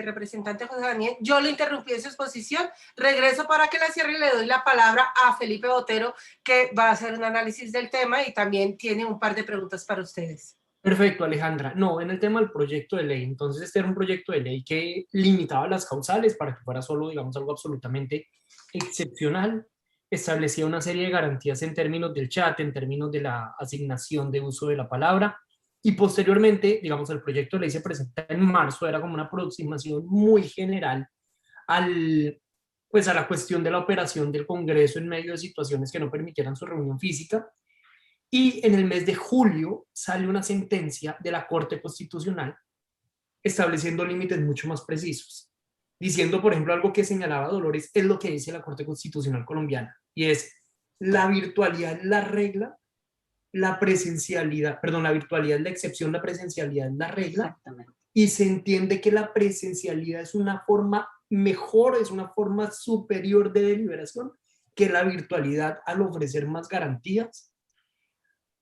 representante José Daniel. Yo le interrumpí en su exposición. Regreso para que la cierre y le doy la palabra a Felipe Botero, que va a hacer un análisis del tema y también tiene un par de preguntas para ustedes. Perfecto, Alejandra. No, en el tema del proyecto de ley, entonces este era un proyecto de ley que limitaba las causales para que fuera solo, digamos, algo absolutamente excepcional. Establecía una serie de garantías en términos del chat, en términos de la asignación de uso de la palabra, y posteriormente, digamos, el proyecto de ley se presenta en marzo, era como una aproximación muy general a la cuestión de la operación del Congreso en medio de situaciones que no permitieran su reunión física. Y en el mes de julio sale una sentencia de la Corte Constitucional estableciendo límites mucho más precisos, diciendo, por ejemplo, algo que señalaba Dolores, es lo que dice la Corte Constitucional colombiana, y es la virtualidad es la regla, la virtualidad es la excepción, la presencialidad es la regla. Exactamente. Y se entiende que la presencialidad es una forma mejor, es una forma superior de deliberación que la virtualidad al ofrecer más garantías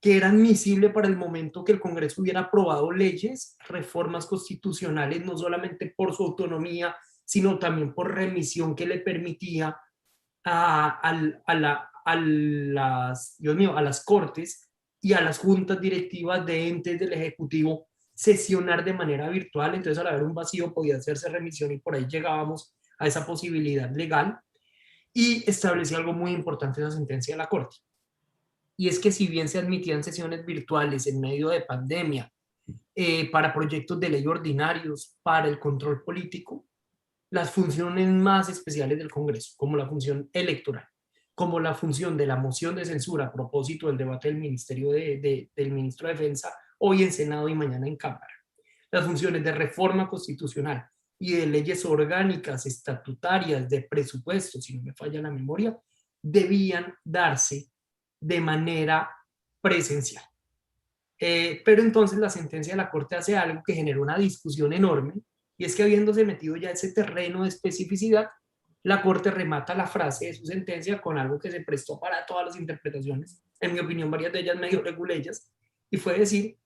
que era admisible para el momento que el Congreso hubiera aprobado leyes, reformas constitucionales, no solamente por su autonomía, sino también por remisión que le permitía Dios mío, a las cortes y a las juntas directivas de entes del Ejecutivo sesionar de manera virtual. Entonces, al haber un vacío, podía hacerse remisión y por ahí llegábamos a esa posibilidad legal. Y establecía algo muy importante en la sentencia de la Corte. Y es que si bien se admitían sesiones virtuales en medio de pandemia, para proyectos de ley ordinarios, para el control político, las funciones más especiales del Congreso, como la función electoral, como la función de la moción de censura a propósito del debate del del ministro de Defensa, hoy en Senado y mañana en Cámara, las funciones de reforma constitucional y de leyes orgánicas, estatutarias, de presupuesto, si no me falla la memoria, debían darse de manera presencial. Pero entonces la sentencia de la Corte hace algo que generó una discusión enorme, y es que habiéndose metido ya ese terreno de especificidad, la Corte remata la frase de su sentencia con algo que se prestó para todas las interpretaciones, en mi opinión varias de ellas medio reguleyas, y fue decir,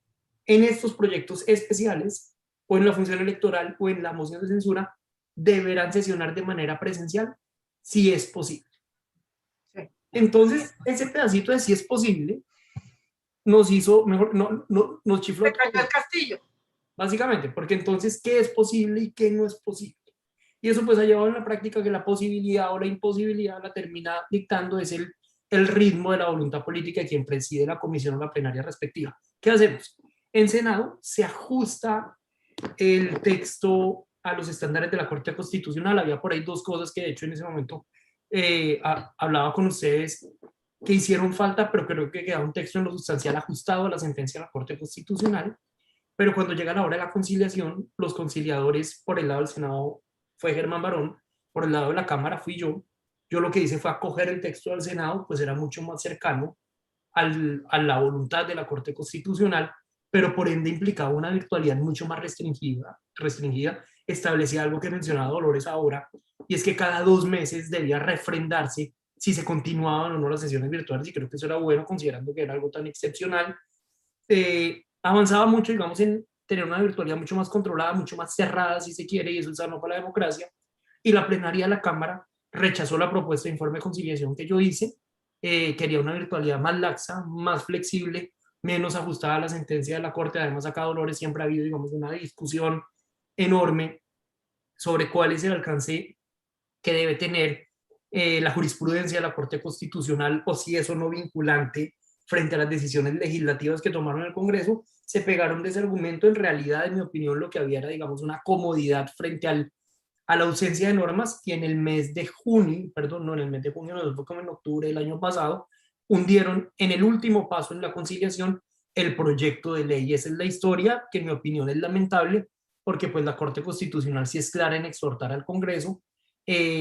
en estos proyectos especiales, o en la función electoral, o en la moción de censura, deberán sesionar de manera presencial, si es posible. Entonces, ese pedacito de si es posible, nos hizo, mejor, nos chifló. Se cayó el castillo. Básicamente, porque entonces, ¿qué es posible y qué no es posible? Y eso pues ha llevado en la práctica que la posibilidad o la imposibilidad la termina dictando es el ritmo de la voluntad política de quien preside la comisión o la plenaria respectiva. ¿Qué hacemos? En Senado se ajusta el texto a los estándares de la Corte Constitucional. Había por ahí dos cosas que de hecho en ese momento hablaba con ustedes que hicieron falta, pero creo que queda un texto en lo sustancial ajustado a la sentencia de la Corte Constitucional. Pero cuando llega la hora de la conciliación, los conciliadores por el lado del Senado fue Germán Barón, por el lado de la Cámara fui yo. Yo lo que hice fue acoger el texto del Senado, pues era mucho más cercano a la voluntad de la Corte Constitucional, pero por ende implicaba una virtualidad mucho más restringida, establecía algo que mencionaba Dolores ahora, y es que cada 2 meses debía refrendarse si se continuaban o no las sesiones virtuales, y creo que eso era bueno considerando que era algo tan excepcional. Avanzaba mucho, digamos, en tener una virtualidad mucho más controlada, mucho más cerrada, si se quiere, y eso es sano para la democracia. Y la plenaria de la Cámara rechazó la propuesta de informe de conciliación que yo hice. Quería una virtualidad más laxa, más flexible, menos ajustada a la sentencia de la Corte. Además, acá Dolores siempre ha habido, digamos, una discusión enorme sobre cuál es el alcance que debe tener la jurisprudencia de la Corte Constitucional, o si es o no vinculante frente a las decisiones legislativas que tomaron el Congreso. Se pegaron de ese argumento. En realidad, en mi opinión, lo que había era, digamos, una comodidad frente a la ausencia de normas, y en el mes de junio, perdón, no en el mes de junio, no, fue como en octubre del año pasado, hundieron en el último paso en la conciliación el proyecto de ley. Esa es la historia, que en mi opinión es lamentable, porque pues la Corte Constitucional sí es clara en exhortar al Congreso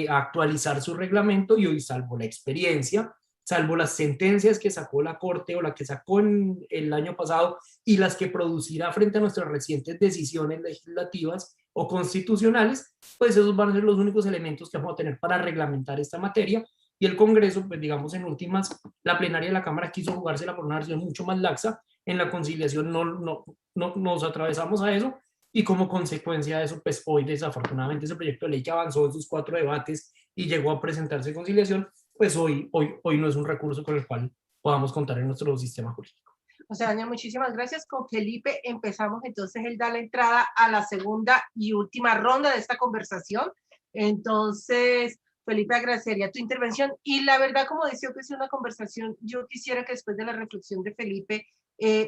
a actualizar su reglamento, y hoy, salvo la experiencia, salvo las sentencias que sacó la Corte o la que sacó en el año pasado y las que producirá frente a nuestras recientes decisiones legislativas o constitucionales, pues esos van a ser los únicos elementos que vamos a tener para reglamentar esta materia. Y el Congreso, pues digamos, en últimas, la plenaria de la Cámara quiso jugársela por una versión mucho más laxa. En la conciliación no nos atravesamos a eso, y como consecuencia de eso, pues hoy desafortunadamente ese proyecto de ley que avanzó en sus 4 debates y llegó a presentarse en conciliación, pues hoy no es un recurso con el cual podamos contar en nuestro sistema jurídico. O sea, Daniel, muchísimas gracias. Con Felipe empezamos, entonces él da la entrada a la segunda y última ronda de esta conversación. Entonces, Felipe, agradecería tu intervención. Y la verdad, como decía que es una conversación, yo quisiera que después de la reflexión de Felipe,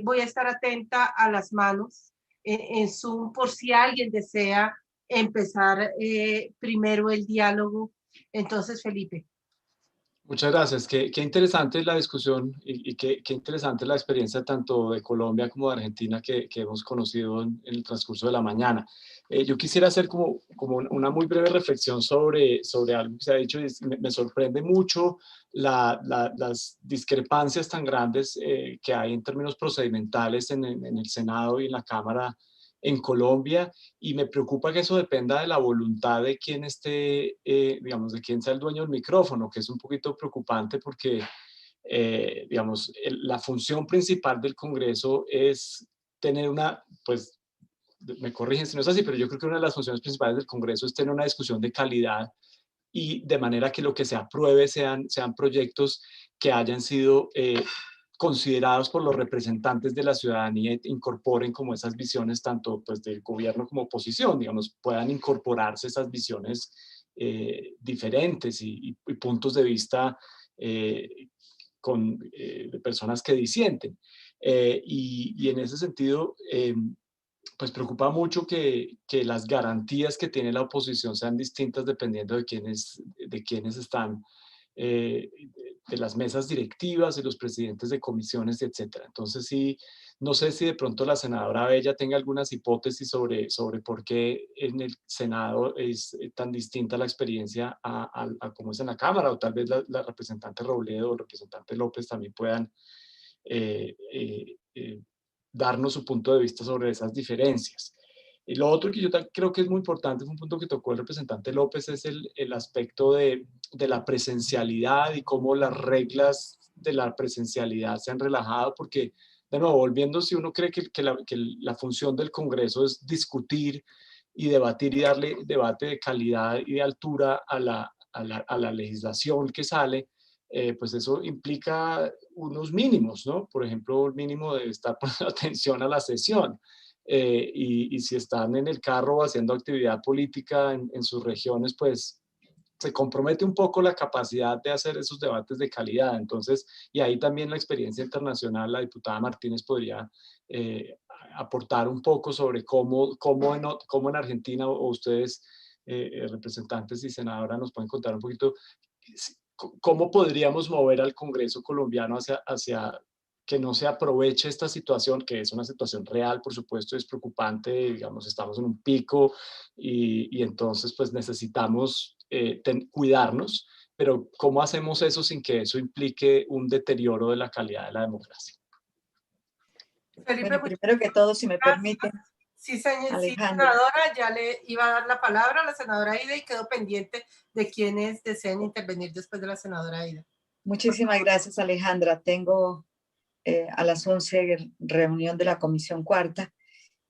voy a estar atenta a las manos en Zoom por si alguien desea empezar primero el diálogo. Entonces, Felipe. Muchas gracias. Qué interesante la discusión y qué interesante la experiencia tanto de Colombia como de Argentina que hemos conocido en el transcurso de la mañana. Yo quisiera hacer como una muy breve reflexión sobre algo que se ha dicho. Me sorprende mucho las discrepancias tan grandes que hay en términos procedimentales en el Senado y en la Cámara en Colombia, y me preocupa que eso dependa de la voluntad de quien esté, digamos, de quien sea el dueño del micrófono, que es un poquito preocupante porque digamos, la función principal del Congreso es tener una, pues, me corrigen si no es así, pero yo creo que una de las funciones principales del Congreso es tener una discusión de calidad y de manera que lo que se apruebe sean proyectos que hayan sido considerados por los representantes de la ciudadanía e incorporen como esas visiones tanto pues, del gobierno como oposición, digamos, puedan incorporarse esas visiones diferentes y puntos de vista de personas que disienten. Y en ese sentido, pues preocupa mucho que las garantías que tiene la oposición sean distintas dependiendo de quiénes están, de las mesas directivas, de los presidentes de comisiones, etcétera. Entonces sí, no sé si de pronto la senadora Bella tenga algunas hipótesis sobre por qué en el Senado es tan distinta la experiencia a cómo es en la Cámara, o tal vez la representante Robledo o el representante López también puedan darnos su punto de vista sobre esas diferencias. Y lo otro que yo creo que es muy importante, es un punto que tocó el representante López, es el aspecto de la presencialidad y cómo las reglas de la presencialidad se han relajado, porque, de nuevo, volviendo, si uno cree que la función del Congreso es discutir y debatir y darle debate de calidad y de altura a la legislación que sale, pues eso implica unos mínimos, ¿no? Por ejemplo, el mínimo de estar poniendo atención a la sesión. Y si están en el carro haciendo actividad política en sus regiones, pues se compromete un poco la capacidad de hacer esos debates de calidad. Entonces, y ahí también la experiencia internacional, la diputada Martínez podría aportar un poco sobre cómo en Argentina o ustedes, representantes y senadoras, nos pueden contar un poquito cómo podríamos mover al Congreso colombiano hacia que no se aproveche esta situación, que es una situación real, por supuesto, es preocupante, digamos, estamos en un pico y entonces pues necesitamos cuidarnos, pero ¿cómo hacemos eso sin que eso implique un deterioro de la calidad de la democracia? Felipe, Bueno, primero que todo, si me permiten, sí, señora, sí, Alejandra. senadora, ya le iba a dar la palabra a la senadora Aida y quedó pendiente de quienes deseen intervenir después de la senadora Aida. Muchísimas gracias, Alejandra. Tengo a las 11 reunión de la Comisión Cuarta,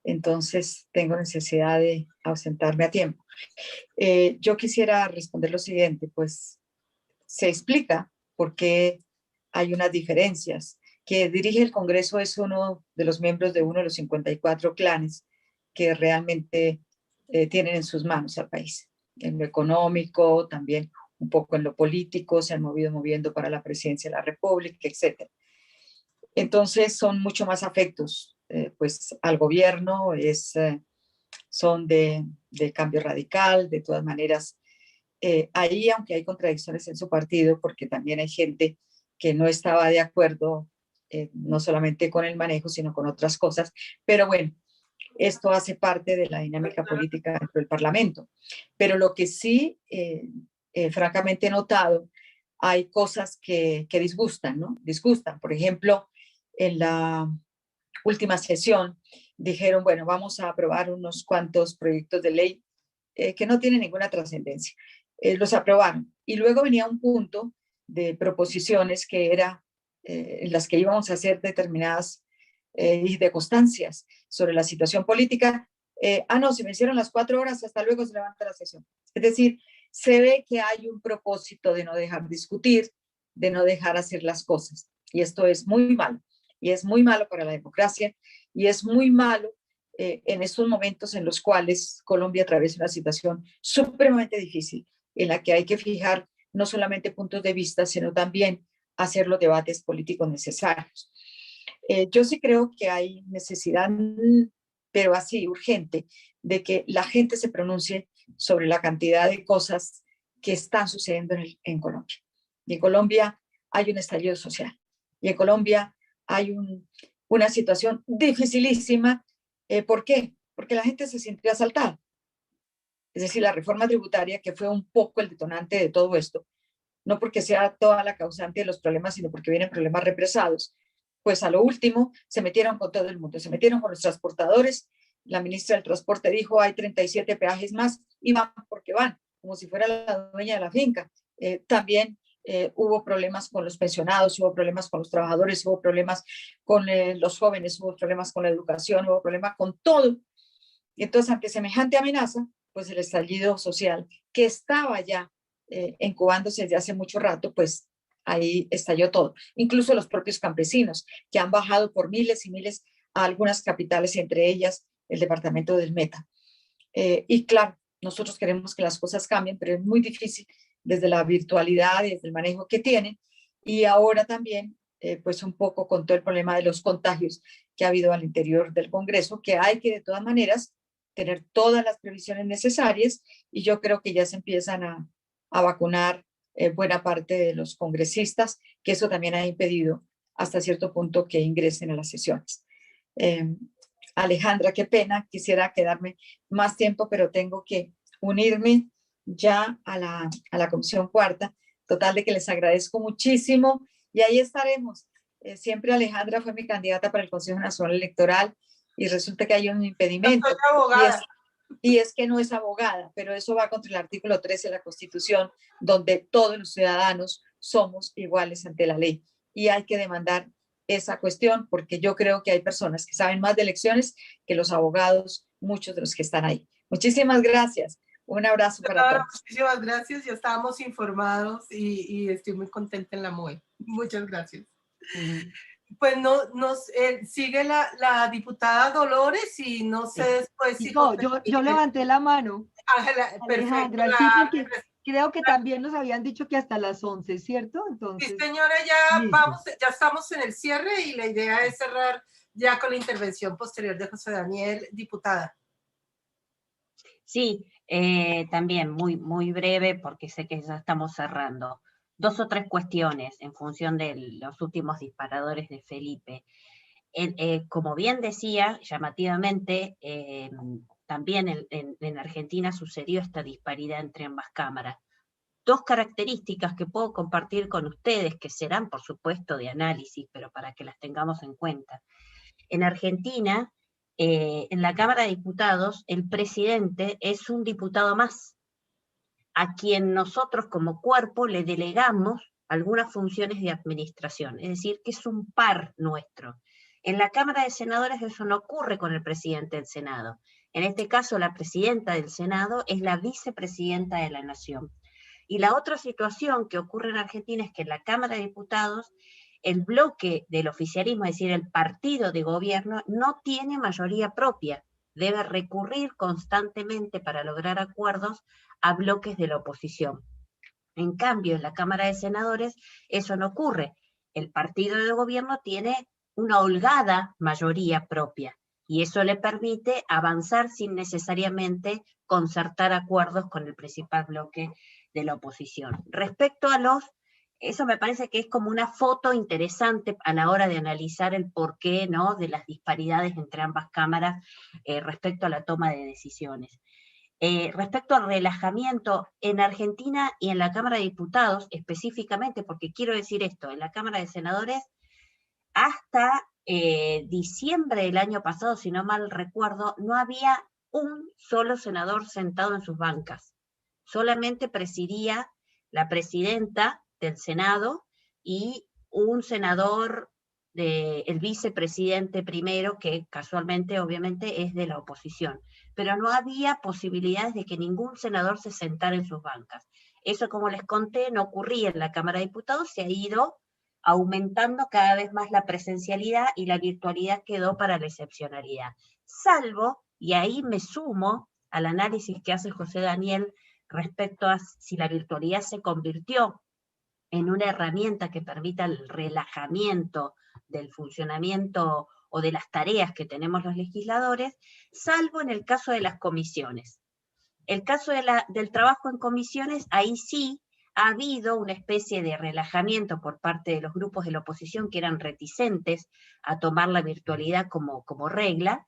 entonces tengo necesidad de ausentarme a tiempo. Yo quisiera responder lo siguiente, pues se explica por qué hay unas diferencias. Que dirige el Congreso es uno de los miembros de uno de los 54 clanes que realmente tienen en sus manos al país. En lo económico, también un poco en lo político, se han moviendo para la presidencia de la República, etc. Entonces son mucho más afectos pues, al gobierno, son de cambio radical, de todas maneras. Ahí, aunque hay contradicciones en su partido, porque también hay gente que no estaba de acuerdo, no solamente con el manejo, sino con otras cosas, pero bueno, esto hace parte de la dinámica política dentro del Parlamento. Pero lo que sí, francamente he notado, hay cosas que disgustan, ¿no? Disgustan. Por ejemplo, en la última sesión dijeron, bueno, vamos a aprobar unos cuantos proyectos de ley que no tienen ninguna trascendencia. Los aprobaron. Y luego venía un punto de proposiciones que era en las que íbamos a hacer determinadas de constancias sobre la situación política. No, se me hicieron las 4 horas, hasta luego se levanta la sesión. Es decir, se ve que hay un propósito de no dejar discutir, de no dejar hacer las cosas. Y esto es muy malo. Y es muy malo para la democracia. Y es muy malo en estos momentos en los cuales Colombia atraviesa una situación supremamente difícil, en la que hay que fijar no solamente puntos de vista, sino también hacer los debates políticos necesarios. Yo sí creo que hay necesidad, pero así urgente, de que la gente se pronuncie sobre la cantidad de cosas que están sucediendo en Colombia. Y en Colombia hay un estallido social. Y en Colombia hay una situación dificilísima. ¿Por qué? Porque la gente se siente asaltada. Es decir, la reforma tributaria, que fue un poco el detonante de todo esto, no porque sea toda la causante de los problemas, sino porque vienen problemas represados, pues a lo último se metieron con todo el mundo, se metieron con los transportadores. La ministra del Transporte dijo, hay 37 peajes más, y van porque van, como si fuera la dueña de la finca. También hubo problemas con los pensionados, hubo problemas con los trabajadores, hubo problemas con los jóvenes, hubo problemas con la educación, hubo problemas con todo. Y entonces, ante semejante amenaza, pues el estallido social, que estaba ya incubándose desde hace mucho rato, pues ahí estalló todo. Incluso los propios campesinos, que han bajado por miles y miles a algunas capitales, entre ellas el departamento del Meta. Y claro, nosotros queremos que las cosas cambien, pero es muy difícil desde la virtualidad y desde el manejo que tienen. Y ahora también, pues un poco con todo el problema de los contagios que ha habido al interior del Congreso, que hay que de todas maneras tener todas las previsiones necesarias, y yo creo que ya se empiezan a vacunar buena parte de los congresistas, que eso también ha impedido hasta cierto punto que ingresen a las sesiones. Alejandra, qué pena, quisiera quedarme más tiempo, pero tengo que unirme ya a la Comisión Cuarta. Total de que les agradezco muchísimo y ahí estaremos. Siempre Alejandra fue mi candidata para el Consejo Nacional Electoral y resulta que hay un impedimento. Yo soy abogada. Y es que no es abogada, pero eso va contra el artículo 13 de la Constitución, donde todos los ciudadanos somos iguales ante la ley. Y hay que demandar esa cuestión, porque yo creo que hay personas que saben más de elecciones que los abogados, muchos de los que están ahí. Muchísimas gracias. Un abrazo para todos. Muchísimas gracias. Ya estábamos informados y estoy muy contenta en la MOE. Muchas gracias. Pues sigue la diputada Dolores y no sé después si... Yo levanté la mano. Perfecto. Alejandra, sí, porque creo que también nos habían dicho que hasta las 11, ¿cierto? Entonces, sí, señora, ya estamos en el cierre y la idea es cerrar ya con la intervención posterior de José Daniel, diputada. Sí, también muy breve porque sé que ya estamos cerrando. 2 o 3 cuestiones en función de los últimos disparadores de Felipe. Como bien decía, llamativamente, también en Argentina sucedió esta disparidad entre ambas cámaras. 2 características que puedo compartir con ustedes, que serán, por supuesto, de análisis, pero para que las tengamos en cuenta. En Argentina, en la Cámara de Diputados, el presidente es un diputado más, a quien nosotros como cuerpo le delegamos algunas funciones de administración, es decir, que es un par nuestro. En la Cámara de Senadores eso no ocurre con el presidente del Senado. En este caso, la presidenta del Senado es la vicepresidenta de la Nación. Y la otra situación que ocurre en Argentina es que en la Cámara de Diputados el bloque del oficialismo, es decir, el partido de gobierno, no tiene mayoría propia. Debe recurrir constantemente para lograr acuerdos a bloques de la oposición. En cambio, en la Cámara de Senadores eso no ocurre. El partido de gobierno tiene una holgada mayoría propia y eso le permite avanzar sin necesariamente concertar acuerdos con el principal bloque de la oposición. Respecto a eso me parece que es como una foto interesante a la hora de analizar el porqué, ¿no?, de las disparidades entre ambas cámaras respecto a la toma de decisiones. Respecto al relajamiento, en Argentina y en la Cámara de Diputados específicamente, porque quiero decir esto, en la Cámara de Senadores, hasta diciembre del año pasado, si no mal recuerdo, no había un solo senador sentado en sus bancas. Solamente presidía la presidenta del Senado y un senador, el vicepresidente primero, que casualmente obviamente es de la oposición. Pero no había posibilidades de que ningún senador se sentara en sus bancas. Eso, como les conté, no ocurría en la Cámara de Diputados, se ha ido aumentando cada vez más la presencialidad y la virtualidad quedó para la excepcionalidad. Salvo, y ahí me sumo al análisis que hace José Daniel respecto a si la virtualidad se convirtió en una herramienta que permita el relajamiento del funcionamiento o de las tareas que tenemos los legisladores, salvo en el caso de las comisiones. El caso del trabajo en comisiones, ahí sí ha habido una especie de relajamiento por parte de los grupos de la oposición que eran reticentes a tomar la virtualidad como regla,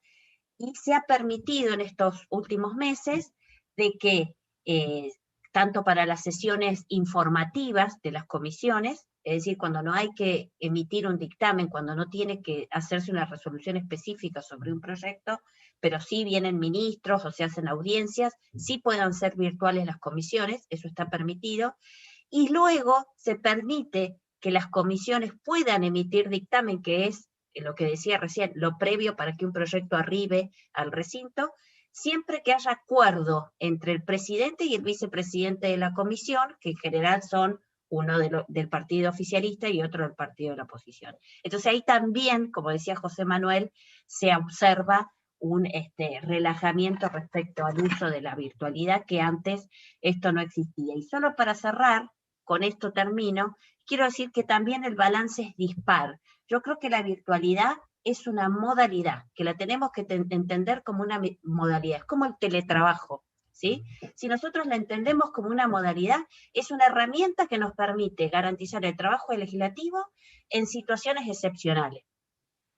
y se ha permitido en estos últimos meses de que tanto para las sesiones informativas de las comisiones, es decir, cuando no hay que emitir un dictamen, cuando no tiene que hacerse una resolución específica sobre un proyecto, pero sí vienen ministros o se hacen audiencias, sí puedan ser virtuales las comisiones, eso está permitido, y luego se permite que las comisiones puedan emitir dictamen, que es lo que decía recién, lo previo para que un proyecto arribe al recinto, siempre que haya acuerdo entre el presidente y el vicepresidente de la comisión, que en general son uno del partido oficialista y otro del partido de la oposición. Entonces ahí también, como decía José Manuel, se observa un relajamiento respecto al uso de la virtualidad, que antes esto no existía. Y solo para cerrar, con esto termino, quiero decir que también el balance es dispar. Yo creo que la virtualidad es una modalidad, que la tenemos que entender como una modalidad, es como el teletrabajo, ¿sí? Si nosotros la entendemos como una modalidad, es una herramienta que nos permite garantizar el trabajo legislativo en situaciones excepcionales.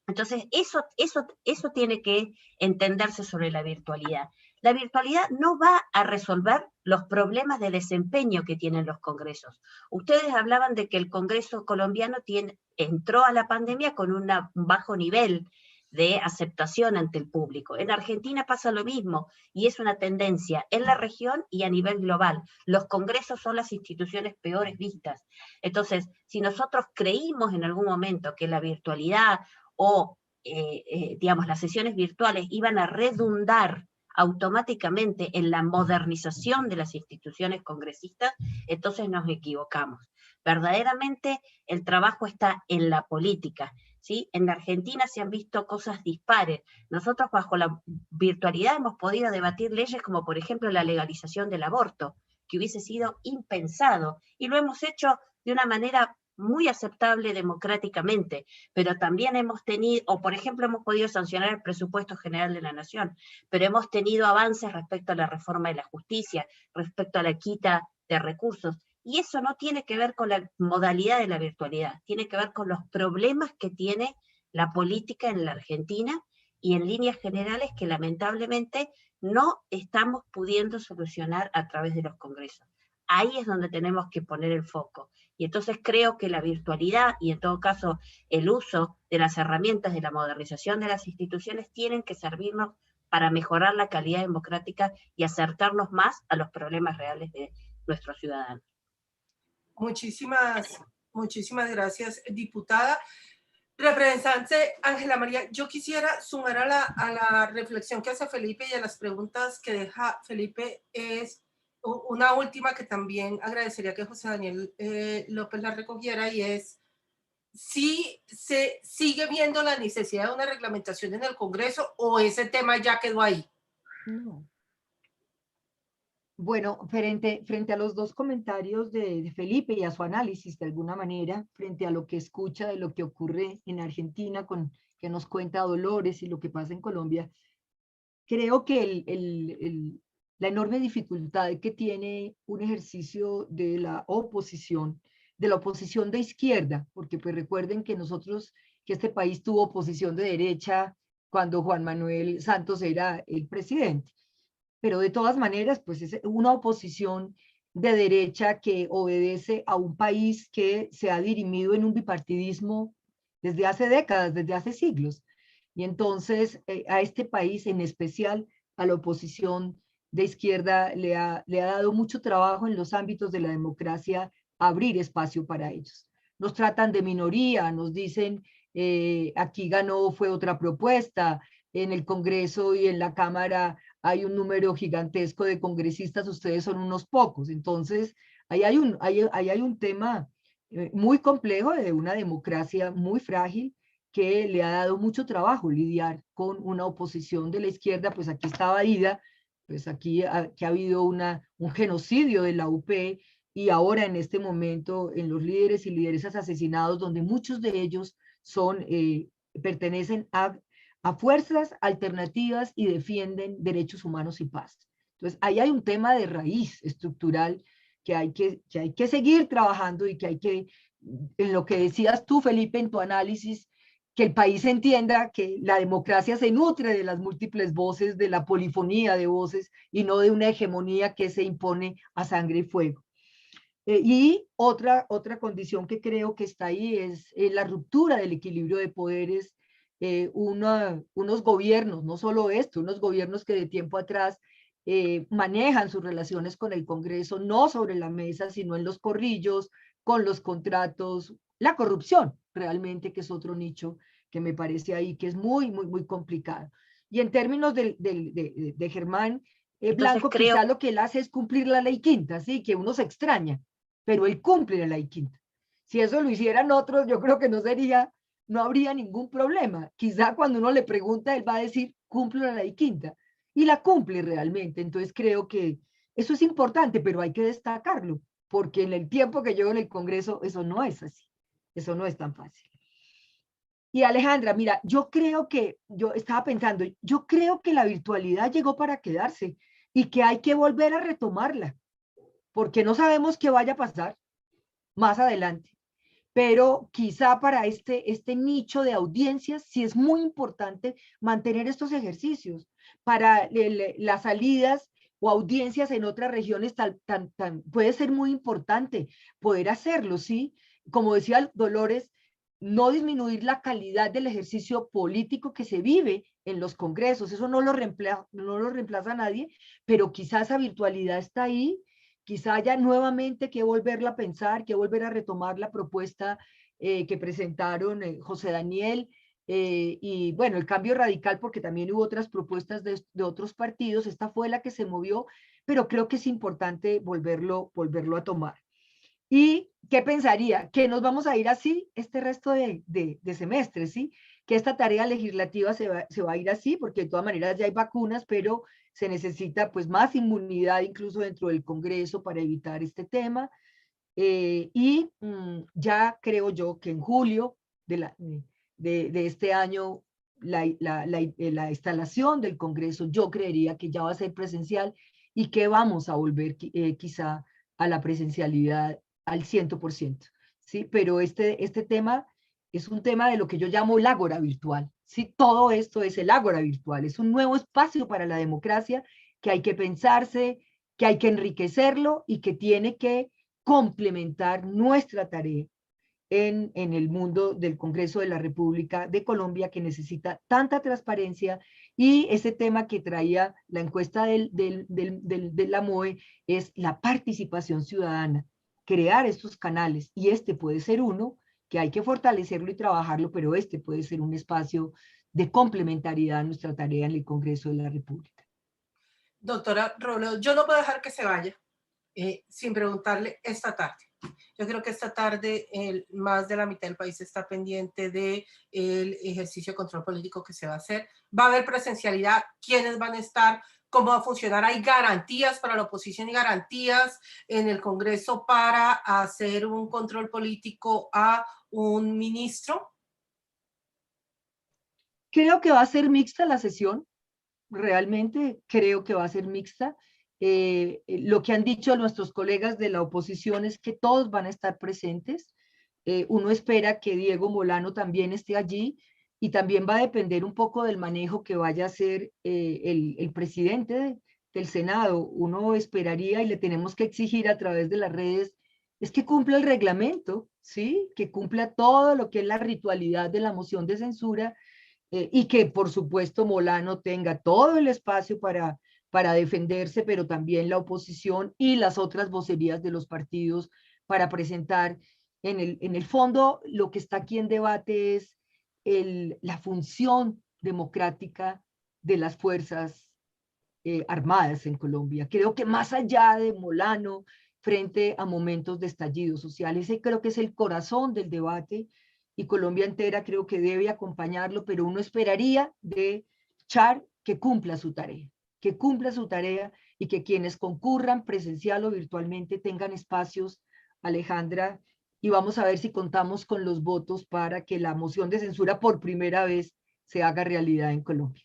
Entonces, eso tiene que entenderse sobre la virtualidad. La virtualidad no va a resolver los problemas de desempeño que tienen los congresos. Ustedes hablaban de que el Congreso colombiano entró a la pandemia con un bajo nivel de aceptación ante el público. En Argentina pasa lo mismo, y es una tendencia en la región y a nivel global. Los congresos son las instituciones peores vistas. Entonces, si nosotros creímos en algún momento que la virtualidad o digamos, las sesiones virtuales iban a redundar automáticamente en la modernización de las instituciones congresistas, entonces nos equivocamos. Verdaderamente el trabajo está en la política, ¿sí? En la Argentina se han visto cosas dispares. Nosotros bajo la virtualidad hemos podido debatir leyes como por ejemplo la legalización del aborto, que hubiese sido impensado, y lo hemos hecho de una manera muy aceptable democráticamente, pero también hemos tenido, o por ejemplo hemos podido sancionar el presupuesto general de la Nación, pero hemos tenido avances respecto a la reforma de la justicia, respecto a la quita de recursos, y eso no tiene que ver con la modalidad de la virtualidad, tiene que ver con los problemas que tiene la política en la Argentina, y en líneas generales que lamentablemente no estamos pudiendo solucionar a través de los congresos. Ahí es donde tenemos que poner el foco. Y entonces creo que la virtualidad y en todo caso el uso de las herramientas de la modernización de las instituciones tienen que servirnos para mejorar la calidad democrática y acercarnos más a los problemas reales de nuestros ciudadanos. Muchísimas gracias, diputada. Representante Ángela María, yo quisiera sumar a la reflexión que hace Felipe y a las preguntas que deja Felipe, es una última que también agradecería que José Daniel López la recogiera, y es si se sigue viendo la necesidad de una reglamentación en el Congreso o ese tema ya quedó ahí. No. Bueno, frente a los dos comentarios de Felipe y a su análisis de alguna manera, frente a lo que escucha de lo que ocurre en Argentina, que nos cuenta Dolores y lo que pasa en Colombia, creo que la enorme dificultad que tiene un ejercicio de la oposición de izquierda, porque pues recuerden que este país tuvo oposición de derecha cuando Juan Manuel Santos era el presidente. Pero de todas maneras, pues es una oposición de derecha que obedece a un país que se ha dirimido en un bipartidismo desde hace décadas, desde hace siglos. Y entonces a este país, en especial a la oposición de izquierda, le ha dado mucho trabajo en los ámbitos de la democracia abrir espacio para ellos. Nos tratan de minoría, nos dicen, aquí ganó, fue otra propuesta, en el Congreso y en la Cámara hay un número gigantesco de congresistas, ustedes son unos pocos. Entonces, ahí hay un tema muy complejo de una democracia muy frágil que le ha dado mucho trabajo lidiar con una oposición de la izquierda. Pues aquí estaba Ida, pues aquí que ha habido un genocidio de la UP, y ahora en este momento en los líderes y lideresas asesinados, donde muchos de ellos pertenecen a fuerzas alternativas y defienden derechos humanos y paz. Entonces, ahí hay un tema de raíz estructural que hay que seguir trabajando, y que hay que, en lo que decías tú, Felipe, en tu análisis, que el país entienda que la democracia se nutre de las múltiples voces, de la polifonía de voces, y no de una hegemonía que se impone a sangre y fuego. Y otra condición que creo que está ahí es la ruptura del equilibrio de poderes. Unos gobiernos, no solo esto, unos gobiernos que de tiempo atrás manejan sus relaciones con el Congreso, no sobre la mesa, sino en los corrillos, con los contratos, la corrupción realmente, que es otro nicho que me parece ahí que es muy, muy, muy complicado. Y en términos de Germán Blanco, creo, quizás lo que él hace es cumplir la ley quinta, ¿sí? Que uno se extraña, pero él cumple la ley quinta. Si eso lo hicieran otros, yo creo que no habría ningún problema. Quizá cuando uno le pregunta, él va a decir, cumple la ley quinta, y la cumple realmente. Entonces creo que eso es importante, pero hay que destacarlo, porque en el tiempo que llevo en el Congreso, eso no es así, eso no es tan fácil. Y Alejandra, mira, yo estaba pensando, yo creo que la virtualidad llegó para quedarse y que hay que volver a retomarla, porque no sabemos qué vaya a pasar más adelante. Pero quizá para este nicho de audiencias sí es muy importante mantener estos ejercicios. Para las salidas o audiencias en otras regiones puede ser muy importante poder hacerlo, ¿sí? Como decía Dolores, no disminuir la calidad del ejercicio político que se vive en los congresos, eso no lo reemplaza a nadie, pero quizás esa virtualidad está ahí, quizá haya nuevamente que volverla a pensar, que volver a retomar la propuesta que presentaron José Daniel y bueno, el cambio radical, porque también hubo otras propuestas de otros partidos, esta fue la que se movió, pero creo que es importante volverlo a tomar. ¿Y qué pensaría? Que nos vamos a ir así este resto de semestre, ¿sí? Que esta tarea legislativa se va a ir así, porque de todas maneras ya hay vacunas, pero se necesita pues más inmunidad incluso dentro del Congreso para evitar este tema. Ya creo yo que en julio de este año la instalación del Congreso yo creería que ya va a ser presencial y que vamos a volver quizá a la presencialidad al 100%, ¿sí? Pero este tema es un tema de lo que yo llamo el ágora virtual, ¿sí? Todo esto es el ágora virtual, es un nuevo espacio para la democracia que hay que pensarse, que hay que enriquecerlo y que tiene que complementar nuestra tarea en el mundo del Congreso de la República de Colombia, que necesita tanta transparencia, y ese tema que traía la encuesta de la MOE es la participación ciudadana, crear estos canales, y este puede ser uno que hay que fortalecerlo y trabajarlo, pero este puede ser un espacio de complementariedad a nuestra tarea en el Congreso de la República. Doctora Robledo, yo no puedo dejar que se vaya sin preguntarle esta tarde. Yo creo que esta tarde más de la mitad del país está pendiente del ejercicio de control político que se va a hacer. Va a haber presencialidad, quiénes van a estar, cómo va a funcionar. Hay garantías para la oposición y garantías en el Congreso para hacer un control político a un ministro. Creo que va a ser mixta la sesión, realmente creo que va a ser mixta. Lo que han dicho nuestros colegas de la oposición es que todos van a estar presentes. Uno espera que Diego Molano también esté allí, y también va a depender un poco del manejo que vaya a hacer el presidente del Senado. Uno esperaría, y le tenemos que exigir a través de las redes, es que cumpla el reglamento, ¿sí? Que cumpla todo lo que es la ritualidad de la moción de censura, y que por supuesto Molano tenga todo el espacio para defenderse, pero también la oposición y las otras vocerías de los partidos para presentar. En el fondo, lo que está aquí en debate es la función democrática de las fuerzas armadas en Colombia. Creo que más allá de Molano, frente a momentos de estallido social, ese creo que es el corazón del debate, y Colombia entera creo que debe acompañarlo, pero uno esperaría de Char que cumpla su tarea y que quienes concurran presencial o virtualmente tengan espacios, Alejandra, y vamos a ver si contamos con los votos para que la moción de censura por primera vez se haga realidad en Colombia.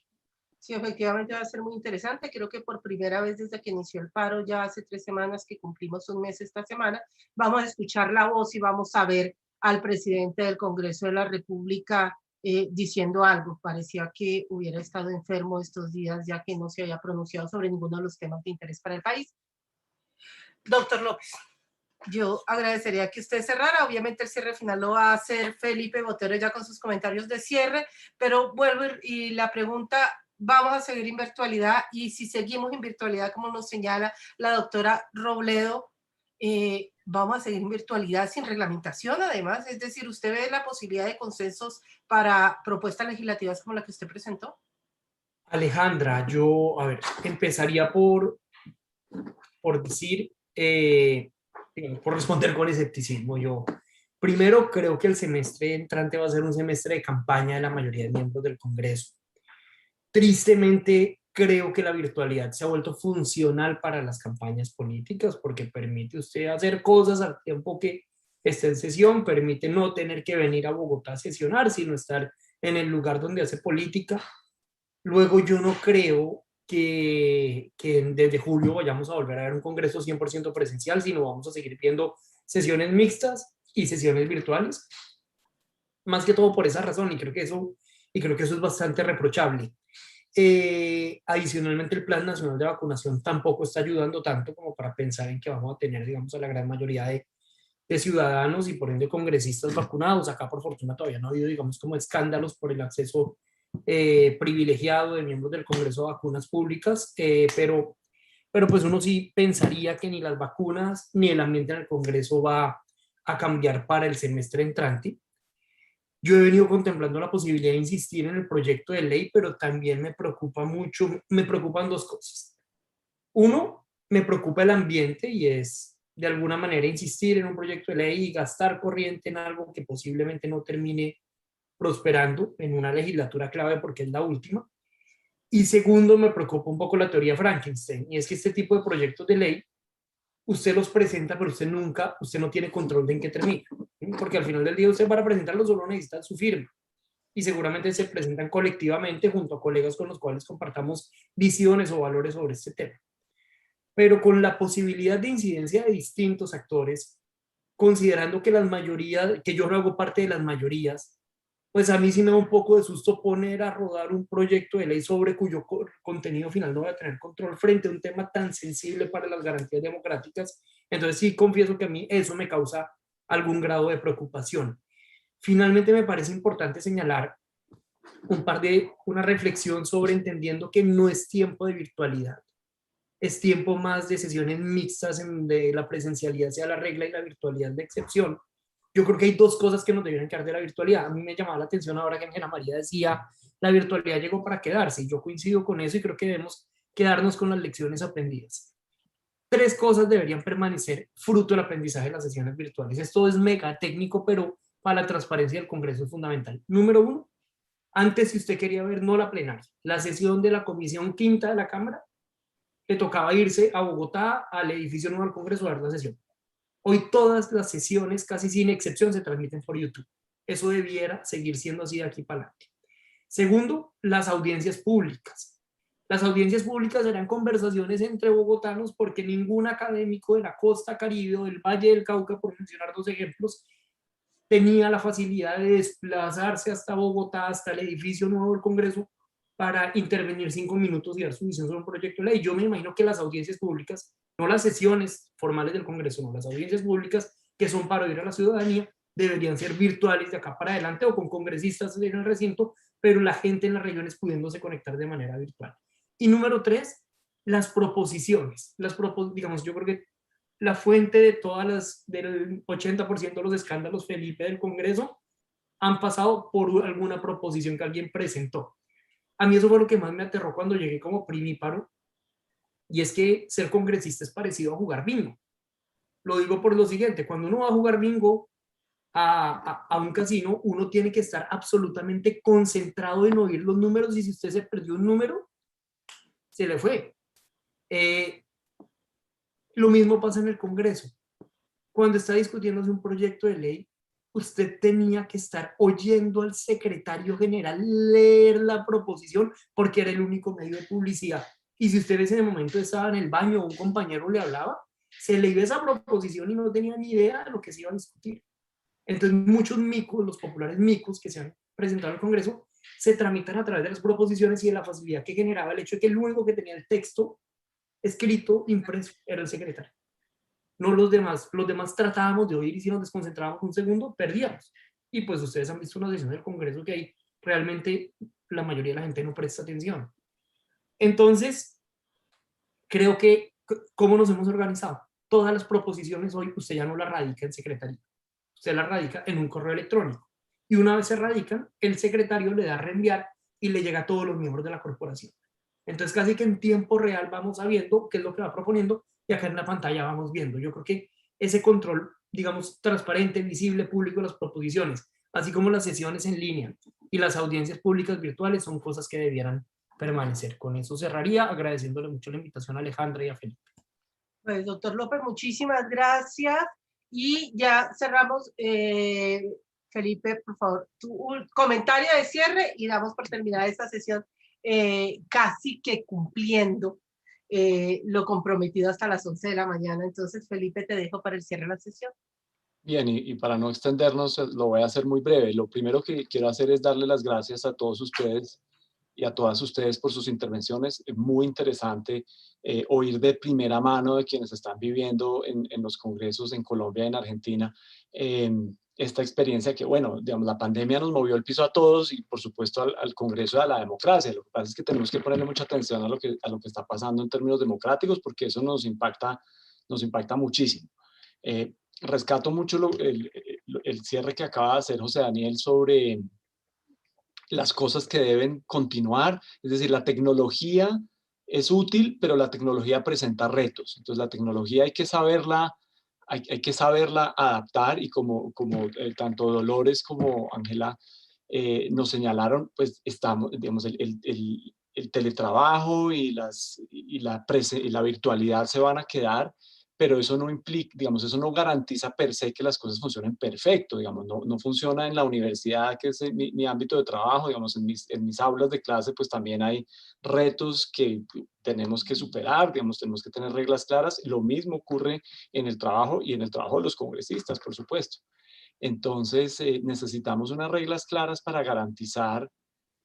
Sí, efectivamente va a ser muy interesante. Creo que por primera vez desde que inició el paro, ya hace 3 semanas que cumplimos un mes esta semana, vamos a escuchar la voz y vamos a ver al presidente del Congreso de la República diciendo algo. Parecía que hubiera estado enfermo estos días, ya que no se había pronunciado sobre ninguno de los temas de interés para el país. Doctor López, yo agradecería que usted cerrara. Obviamente el cierre final lo va a hacer Felipe Botero ya con sus comentarios de cierre, pero vuelvo y la pregunta vamos a seguir en virtualidad, y si seguimos en virtualidad, como nos señala la doctora Robledo, vamos a seguir en virtualidad sin reglamentación, además. Es decir, ¿usted ve la posibilidad de consensos para propuestas legislativas como la que usted presentó? Alejandra, a ver, empezaría por decir, por responder con escepticismo. Yo primero creo que el semestre entrante va a ser un semestre de campaña de la mayoría de miembros del Congreso. Tristemente, creo que la virtualidad se ha vuelto funcional para las campañas políticas porque permite usted hacer cosas al tiempo que está en sesión, permite no tener que venir a Bogotá a sesionar, sino estar en el lugar donde hace política. Luego yo no creo que desde julio vayamos a volver a ver un congreso 100% presencial, sino vamos a seguir viendo sesiones mixtas y sesiones virtuales. Más que todo por esa razón, y creo que eso es bastante reprochable. Adicionalmente, el Plan Nacional de Vacunación tampoco está ayudando tanto como para pensar en que vamos a tener, digamos, a la gran mayoría de ciudadanos y por ende congresistas vacunados. Acá, por fortuna, todavía no ha habido, digamos, como escándalos por el acceso privilegiado de miembros del Congreso a vacunas públicas, pero pues uno sí pensaría que ni las vacunas ni el ambiente en el Congreso va a cambiar para el semestre entrante. Yo he venido contemplando la posibilidad de insistir en el proyecto de ley, pero también me preocupan dos cosas. Uno, me preocupa el ambiente, y es de alguna manera insistir en un proyecto de ley y gastar corriente en algo que posiblemente no termine prosperando en una legislatura clave porque es la última. Y segundo, me preocupa un poco la teoría Frankenstein, y es que este tipo de proyectos de ley usted los presenta, pero usted no tiene control de en qué termina, porque al final del día usted para presentarlos solo necesita su firma, y seguramente se presentan colectivamente junto a colegas con los cuales compartamos visiones o valores sobre este tema. Pero con la posibilidad de incidencia de distintos actores, considerando que las mayorías, que yo no hago parte de las mayorías, pues a mí sí me da un poco de susto poner a rodar un proyecto de ley sobre cuyo contenido final no voy a tener control frente a un tema tan sensible para las garantías democráticas. Entonces sí confieso que a mí eso me causa algún grado de preocupación. Finalmente me parece importante señalar una reflexión sobre entendiendo que no es tiempo de virtualidad, es tiempo más de sesiones mixtas en donde la presencialidad sea la regla y la virtualidad de excepción. Yo creo que hay dos cosas que nos debieran quedar de la virtualidad. A mí me llamaba la atención ahora que Ángela María decía, la virtualidad llegó para quedarse, y yo coincido con eso y creo que debemos quedarnos con las lecciones aprendidas. Tres cosas deberían permanecer fruto del aprendizaje de las sesiones virtuales. Esto es mega técnico, pero para la transparencia del Congreso es fundamental. Número uno, antes, si usted quería ver no la plenaria, la sesión de la Comisión Quinta de la Cámara, le tocaba irse a Bogotá, al edificio nuevo del Congreso, a dar la sesión. Hoy todas las sesiones, casi sin excepción, se transmiten por YouTube. Eso debiera seguir siendo así de aquí para adelante. Segundo, las audiencias públicas. Las audiencias públicas serán conversaciones entre bogotanos porque ningún académico de la costa Caribe o del Valle del Cauca, por mencionar dos ejemplos, tenía la facilidad de desplazarse hasta Bogotá, hasta el edificio nuevo del Congreso, para intervenir 5 minutos y dar su visión sobre un proyecto de ley. Yo me imagino que las audiencias públicas, no las sesiones formales del Congreso, no, las audiencias públicas que son para oír a la ciudadanía, deberían ser virtuales de acá para adelante o con congresistas en el recinto, pero la gente en las regiones pudiéndose conectar de manera virtual. Y número 3, las proposiciones. Digamos, yo creo que la fuente de del 80% de los escándalos, Felipe, del Congreso, han pasado por alguna proposición que alguien presentó. A mí eso fue lo que más me aterró cuando llegué como primíparo, y es que ser congresista es parecido a jugar bingo. Lo digo por lo siguiente: cuando uno va a jugar bingo a un casino, uno tiene que estar absolutamente concentrado en oír los números, y si usted se perdió un número, se le fue. Lo mismo pasa en el Congreso. Cuando está discutiéndose un proyecto de ley, usted tenía que estar oyendo al secretario general leer la proposición porque era el único medio de publicidad. Y si usted en ese momento estaba en el baño o un compañero le hablaba, se le iba esa proposición y no tenía ni idea de lo que se iba a discutir. Entonces muchos micos, los populares micos que se han presentado al Congreso, se tramitan a través de las proposiciones y de la facilidad que generaba el hecho de que el único que tenía el texto escrito, impreso, era el secretario. No los demás tratábamos de oír, y si nos desconcentrábamos un segundo, perdíamos. Y pues ustedes han visto una sesión del Congreso que ahí realmente la mayoría de la gente no presta atención. Entonces, creo que, ¿cómo nos hemos organizado? Todas las proposiciones hoy usted ya no las radica en secretaría, usted las radica en un correo electrónico. Y una vez se radican, el secretario le da a reenviar y le llega a todos los miembros de la corporación. Entonces, casi que en tiempo real vamos sabiendo qué es lo que va proponiendo y acá en la pantalla vamos viendo. Yo creo que ese control, digamos, transparente, visible, público de las proposiciones, así como las sesiones en línea y las audiencias públicas virtuales son cosas que debieran permanecer. Con eso cerraría, agradeciéndole mucho la invitación a Alejandra y a Felipe. Pues, doctor López, muchísimas gracias. Y ya cerramos. Felipe, por favor, tu comentario de cierre y damos por terminada esta sesión, casi que cumpliendo lo comprometido hasta las 11 de la mañana. Entonces, Felipe, te dejo para el cierre de la sesión. Bien, y para no extendernos, lo voy a hacer muy breve. Lo primero que quiero hacer es darle las gracias a todos ustedes y a todas ustedes por sus intervenciones. Es muy interesante oír de primera mano de quienes están viviendo en los congresos en Colombia y en Argentina esta experiencia que, bueno, digamos, la pandemia nos movió el piso a todos y por supuesto al Congreso y a la democracia. Lo que pasa es que tenemos que ponerle mucha atención a lo que está pasando en términos democráticos porque eso nos impacta muchísimo. Rescato mucho el cierre que acaba de hacer José Daniel sobre las cosas que deben continuar, es decir, la tecnología es útil, pero la tecnología presenta retos. Entonces la tecnología hay que saberla adaptar y como tanto Dolores como Ángela nos señalaron, pues estamos, digamos, el teletrabajo y la virtualidad se van a quedar, pero eso no implica, digamos, eso no garantiza per se que las cosas funcionen perfecto, digamos, no funciona en la universidad, que es mi ámbito de trabajo, digamos, en mis aulas de clase, pues también hay retos que tenemos que superar, digamos, tenemos que tener reglas claras. Lo mismo ocurre en el trabajo y en el trabajo de los congresistas, por supuesto. Entonces, necesitamos unas reglas claras para garantizar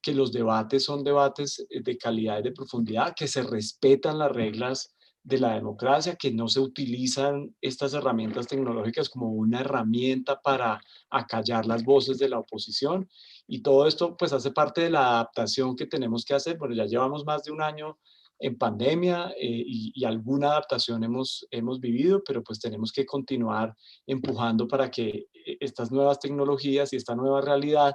que los debates son debates de calidad y de profundidad, que se respetan las reglas de la democracia, que no se utilizan estas herramientas tecnológicas como una herramienta para acallar las voces de la oposición. Y todo esto pues hace parte de la adaptación que tenemos que hacer. Bueno, ya llevamos más de un año en pandemia y alguna adaptación hemos vivido, pero pues tenemos que continuar empujando para que estas nuevas tecnologías y esta nueva realidad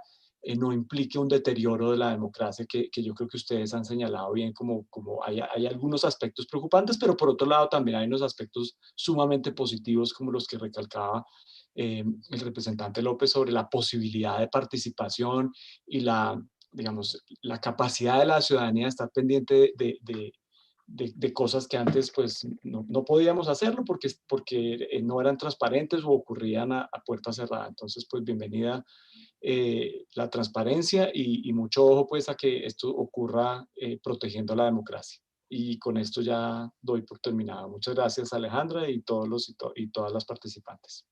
no implique un deterioro de la democracia que yo creo que ustedes han señalado bien, como hay algunos aspectos preocupantes, pero por otro lado también hay unos aspectos sumamente positivos como los que recalcaba el representante López sobre la posibilidad de participación y digamos, la capacidad de la ciudadanía de estar pendiente de cosas que antes pues no podíamos hacerlo porque no eran transparentes o ocurrían a puerta cerrada. Entonces, pues bienvenida la transparencia y mucho ojo pues a que esto ocurra protegiendo la democracia. Y con esto ya doy por terminado. Muchas gracias Alejandra y todas las participantes.